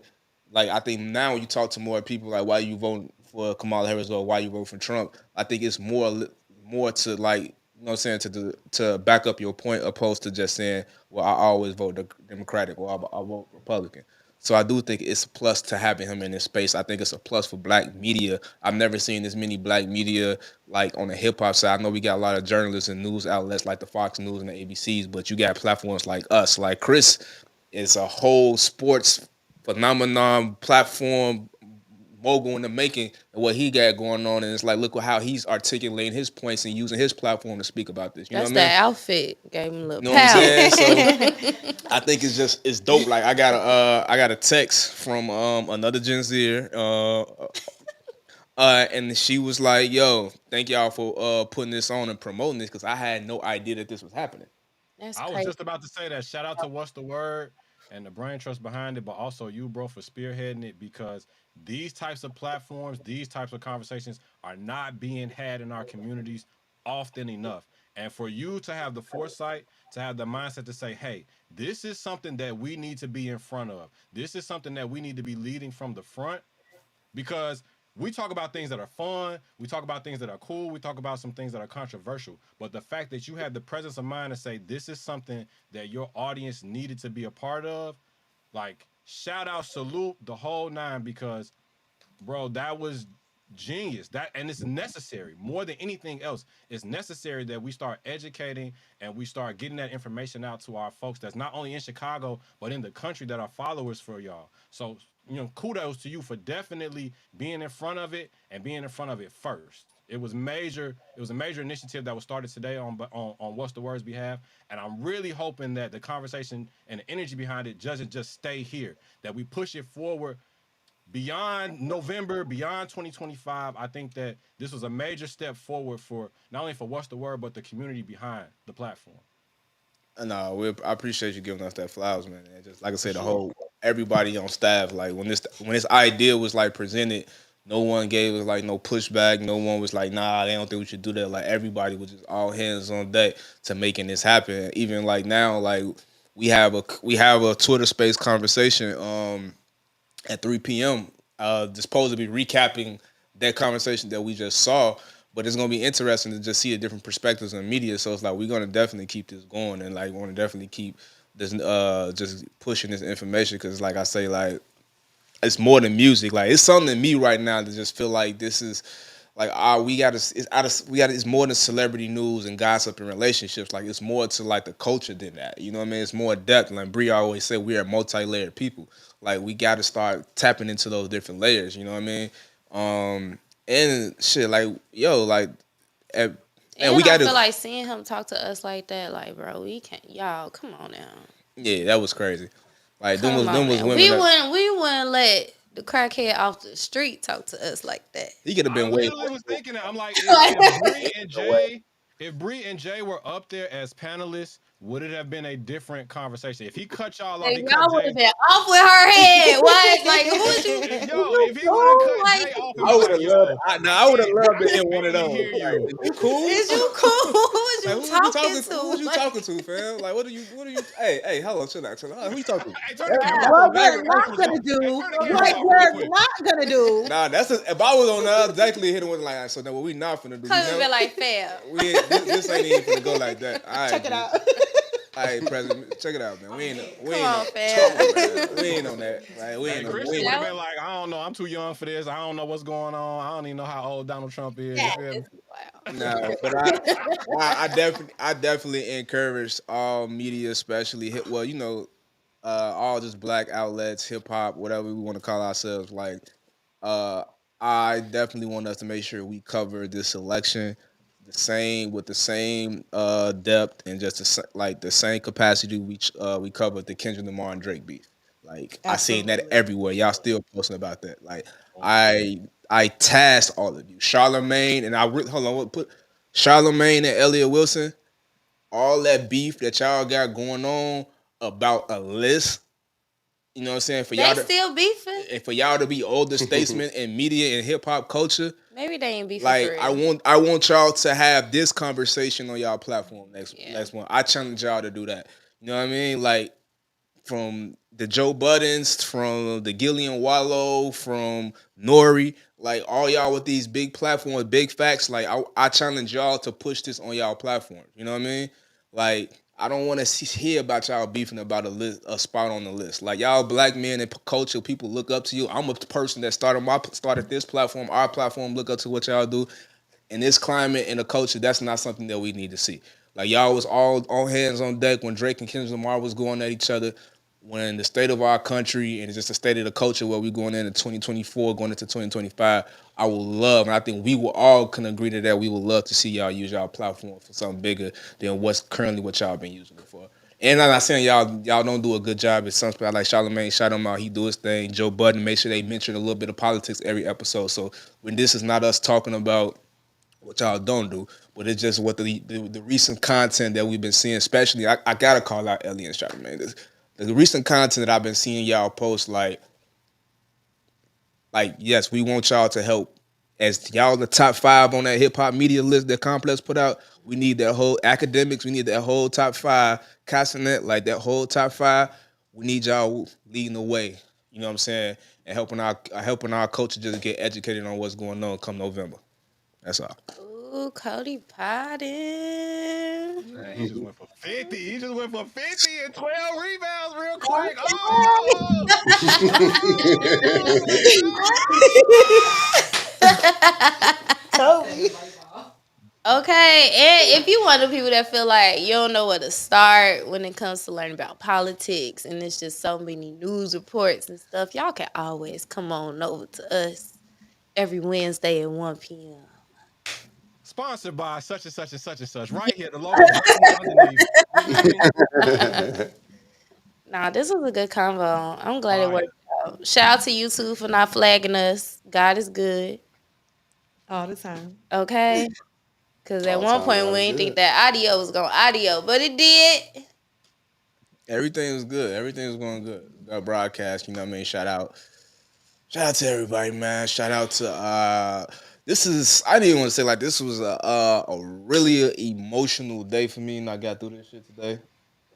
like I think now when you talk to more people like why you voting for Kamala Harris or why you vote for Trump, I think it's more to like, you know what I'm saying, to back up your point opposed to just saying, well, I always vote Democratic or I vote Republican. So I do think it's a plus to having him in this space. I think it's a plus for black media. I've never seen this many black media like on the hip hop side. I know we got a lot of journalists and news outlets like the Fox News and the ABCs, but you got platforms like us. Like Chris is a whole sports phenomenon platform mogul in the making and what he got going on, and it's like look how he's articulating his points and using his platform to speak about this. You That's know what I mean? outfit gave him a little You know what power. I'm saying? So I think it's dope. Like I got a text from another Gen Zer, and she was like, "Yo, thank y'all for putting this on and promoting this because I had no idea that this was happening." That's I was crazy. just about to say that. Shout out to What's the Word and the brain trust behind it, but also you, bro, for spearheading it because these types of platforms, these types of conversations are not being had in our communities often enough. And for you to have the foresight, to have the mindset to say, hey, this is something that we need to be in front of. This is something that we need to be leading from the front because we talk about things that are fun, we talk about things that are cool, we talk about some things that are controversial. But the fact that you have the presence of mind to say this is something that your audience needed to be a part of, like shout out, salute the whole nine because bro, that was genius. That and it's necessary more than anything else. It's necessary that we start educating and we start getting that information out to our folks that's not only in Chicago but in the country that are followers for y'all. So kudos to you for definitely being in front of it and being in front of it first. It was major. It was a major initiative that was started today on What's the Word's behalf, and I'm really hoping that the conversation and the energy behind it doesn't just stay here. That we push it forward beyond November, beyond 2025. I think that this was a major step forward for not only for What's the Word, but the community behind the platform. No, I appreciate you giving us that flowers, man. And just like I said, the whole everybody on staff, like when this idea was like presented, no one gave us like no pushback. No one was like, nah, they don't think we should do that. Like everybody was just all hands on deck to making this happen. Even like now, like we have a Twitter space conversation at 3 p.m. Supposed to be recapping that conversation that we just saw. But it's gonna be interesting to just see the different perspectives in media. So it's like we're gonna definitely keep this going, and like we're gonna definitely keep this just pushing this information because, like I say, like it's more than music. Like it's something in me right now to just feel like this is like it's more than celebrity news and gossip and relationships. Like it's more to like the culture than that. You know what I mean? It's more depth. Like Bree always said, we are multi-layered people. Like we got to start tapping into those different layers. You know what I mean? And shit, like yo, like, and we got to feel like seeing him talk to us like that. Like, bro, we can't. Y'all, come on now. Yeah, that was crazy. Like them was women. We wouldn't let the crackhead off the street talk to us like that. He could have been I way. literally was thinking that. I'm like, if Bree and Jay were up there as panelists would it have been a different conversation? If he cut y'all off, Like, he cut y'all would Jay. have been off with her head. What? Like, who is you? Yo, You if he would have cool? cut Like, Jay off and I be would like, have loved. yo, I would have loved to I end one of can't those. hear Like, you. is you cool? is you cool? Who is Like, you who you talking talking to? to? Who was you Like, talking to, fam? Like, what are you? Hey, hello, chill out. Who you talking to? Hey, turn the camera That's off. What exactly. we're Turn the not cameras gonna off. Hey, do, turn the cameras what off real we're quick. not gonna do. Nah, if I was on there, I'd exactly hit him with like, so now what we not finna do? come and be like, fam. This ain't even finna go like that. All right, Check it G. out. All right, President, check it out, man. We Come ain't on, on, fam. man. We ain't on that. Like, we Hey, ain't on. Christian would That have was, been like, I don't know, I'm too young for this. I don't know what's going on. I don't even know how old Donald Trump is. You yeah, feel me? this is wild. No, but I definitely encourage all media, especially well, all just black outlets, hip hop, whatever we want to call ourselves. Like, uh, I definitely want us to make sure we cover this election the same depth and just like the same capacity we covered the Kendrick Lamar and Drake beef. Like I seen that Absolutely. everywhere. Y'all still posting about that. Like I tasked all of you, Charlemagne, and hold on, put Charlemagne and Elliot Wilson. All that beef that y'all got going on about a list. You know what I'm saying? They still beefing? For y'all to be older statesmen in media and hip hop culture, Maybe they ain't beefing for like real. I want y'all to have this conversation on y'all platform Yeah. next one. I challenge y'all to do that. You know what I mean? Like from the Joe Buddens, from the Gillian Wallow, from Nori, like all y'all with these big platforms, big facts. Like I challenge y'all to push this on y'all platforms. You know what I mean? Like I don't want to hear about y'all beefing about a spot on the list. Like y'all black men in culture, people look up to you. I'm a person that started this platform, our platform. Look up to what y'all do in this climate and the culture. That's not something that we need to see. Like y'all was all hands on deck when Drake and Kendrick Lamar was going at each other. When the state of our country and it's just the state of the culture where we're going into 2024, going into 2025, I would love, and I think we will all can agree to that. We would love to see y'all use y'all platform for something bigger than what's currently what y'all been using it for. And I'm not saying y'all don't do a good job at some spot. Like Charlemagne, shout him out. He do his thing. Joe Budden, make sure they mention a little bit of politics every episode. So when this is not us talking about what y'all don't do, but it's just what the recent content that we've been seeing, especially I gotta call out Ellie and Charlamagne. The recent content that I've been seeing y'all post, like yes, we want y'all to help. As y'all the top 5 on that hip hop media list that Complex put out, we need that whole academics, we need that whole top 5, Castanet, like that whole top 5. We need y'all leading the way. You know what I'm saying? And helping our culture just get educated on what's going on come November. That's all. Ooh, Cody potting. Man, he just went for 50. He just went for 50 and 12 rebounds real quick. Oh! Kobe. Okay, and if you one of the people that feel like you don't know where to start when it comes to learning about politics and it's just so many news reports and stuff, y'all can always come on over to us every Wednesday at 1 p.m. Sponsored by such and such and such and such. Right here, the logo's directly underneath. You feel me? Nah, this was a good convo. I'm glad it Fire. worked out. Shout out to you two for not flagging us. God is good. All the time. Okay? Because at All one time, point God we is didn't think good. that audio was going to audio, but it did. Everything was good. Everything was going good. Got broadcast, you know what I mean? Shout out to everybody, man. Shout out to this is I didn't even want to say like this was a really emotional day for me and I got through this shit today.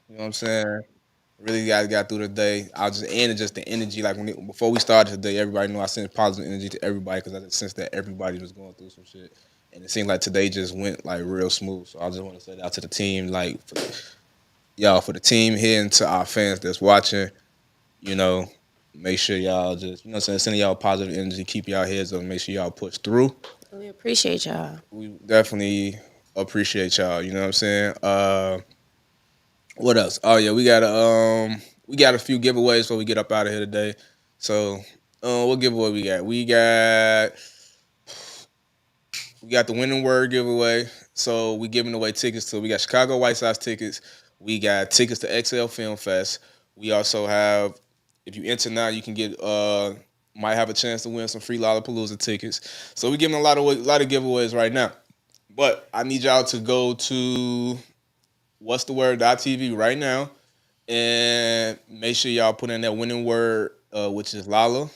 You know what I'm saying? Really got through the day. I was just and just the energy like before we started today, everybody knew I sent positive energy to everybody because I just sensed that everybody was going through some shit. And it seemed like today just went like real smooth. So I just want to say that out to the team, like for the team here and to our fans that's watching. You know, make sure y'all just, you know what I'm saying, sending y'all positive energy, keep y'all heads up, and make sure y'all push through. We appreciate y'all. We definitely appreciate y'all, you know what I'm saying? What else? Oh yeah, we got a few giveaways before we get up out of here today. So what giveaway we got? We got the winning word giveaway. So we giving away tickets to we got Chicago White Sox tickets. We got tickets to XL Film Fest. We also have if you enter now, you can get might have a chance to win some free Lollapalooza tickets. So we're giving a lot of giveaways right now. But I need y'all to go to What's the Word.tv right now, and make sure y'all put in that winning word, which is Lala.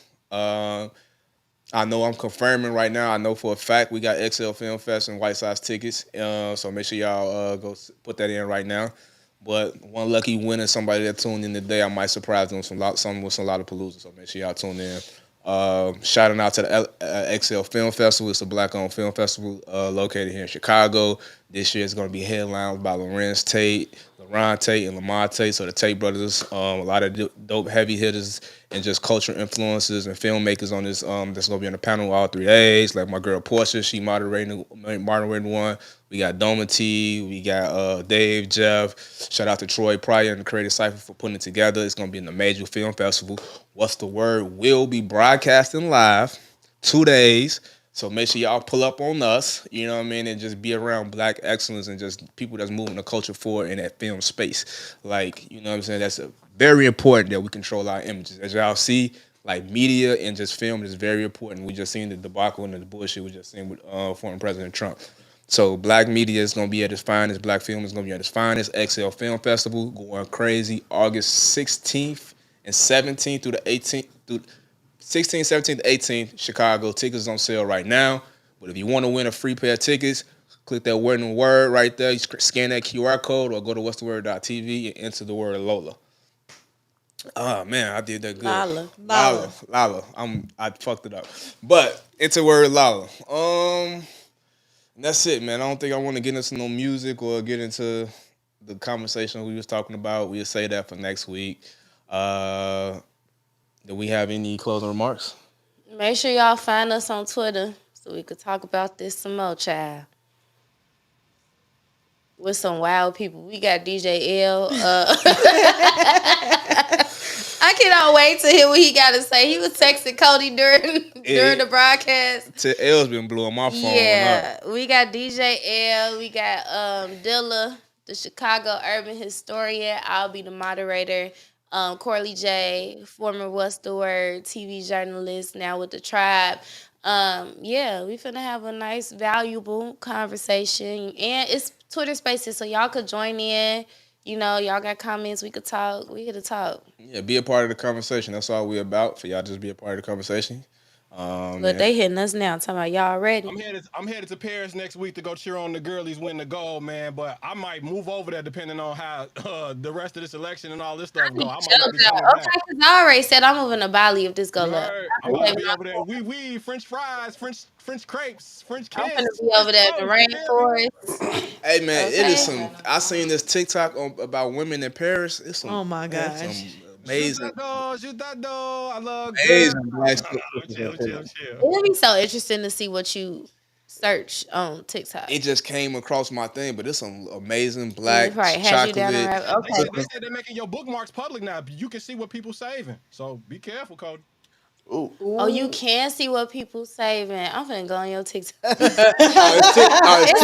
I know I'm confirming right now. I know for a fact we got XL Film Fest and White Sox tickets. So make sure y'all go put that in right now. But one lucky winner, somebody that tuned in today, I might surprise them with some Lollapalooza. So make sure y'all tune in. Shouting out to the XL Film Festival. It's a black-owned film festival located here in Chicago. This year it's going to be headlined by LaRon Tate, and Lamar Tate. So the Tate brothers, a lot of dope heavy hitters and just cultural influences and filmmakers on this. That's going to be on the panel all 3 days. Like my girl Portia, she moderating one. We got Doma T, we got Dave, Jeff. Shout out to Troy Pryor and the Creative Cypher for putting it together. It's going to be in the major film festival. What's the Word will be broadcasting live 2 days. So make sure y'all pull up on us, you know what I mean, and just be around black excellence and just people that's moving the culture forward in that film space. Like, you know what I'm saying? That's very important that we control our images. As y'all see, like media and just film is very important. We just seen the debacle and the bullshit we just seen with former President Trump. So black media is going to be at its finest. Black film is going to be at its finest. XL Film Festival going crazy August 16th and 17th through the 18th. 16th, 17th, 18th, Chicago. Tickets on sale right now. But if you want to win a free pair of tickets, click that winning word right there. You scan that QR code or go to what'stheword.tv and enter the word Lola. Oh man, I did that good. Lala. I fucked it up. But enter word Lala. That's it, man. I don't think I want to get into no music or get into the conversation we was talking about. We'll say that for next week. Do we have any closing remarks? Make sure y'all find us on Twitter so we could talk about this some more, child. With some wild people. We got DJ L. I cannot wait to hear what he got to say. He was texting Cody during the broadcast. L's been blowing my phone up. We got DJ L. We got Dilla, the Chicago urban historian. I'll be the moderator. Corley J, former What's the Word TV journalist, now with the Tribe. We finna have a nice, valuable conversation. And it's Twitter Spaces, so y'all could join in. You know, y'all got comments, we could talk. We here to talk. Yeah, be a part of the conversation. That's all we about, for y'all just be a part of the conversation. But they hitting us now, talking about y'all ready. I'm headed to Paris next week to go cheer on the girlies win the gold, man. But I might move over there depending on how the rest of this election and all this stuff go. I might not be coming back. Okay, because I already said I'm moving to Bali if this go left. I'm gonna be over there. We French fries, French crepes, French kiss. I'm gonna be over there in the rainforest. Hey man, it is some. I seen this TikTok about women in Paris. It's some. Oh my gosh. Some amazing. I love amazing black chill. It would be so interesting to see what you search on TikTok. It just came across my thing, but it's some amazing black chocolate. They said they're making your bookmarks public now. You can see what people saving. So be careful, Cody. Ooh. Oh, you can see what people saving. I'm finna go on your TikTok. It's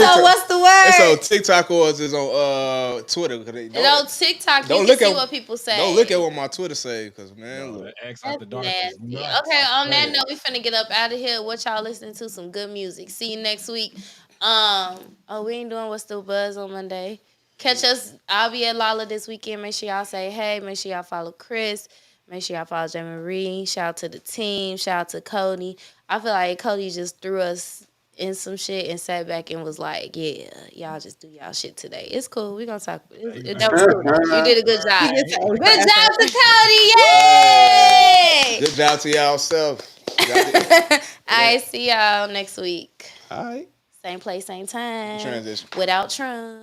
on What's the Word? It's on TikTok or it's on Twitter. On TikTok, you can see what people say. Don't look at what my Twitter say, because man, look. That's nasty. Okay, on that note, we finna get up out of here. What y'all listening to? Some good music. See you next week. We ain't doing What's the Buzz on Monday. Catch us. I'll be at Lala this weekend. Make sure y'all say hey. Make sure y'all follow Chris. Make sure y'all follow J. Marie. Shout out to the team. Shout out to Cody. I feel like Cody just threw us in some shit and sat back and was like, yeah, y'all just do y'all shit today. It's cool. We gonna talk. That was cool. You did a good job. Good job to Cody. Yay! Good job to y'all self. All right, see y'all next week. All right. Same place, same time. Transition. Without Trump.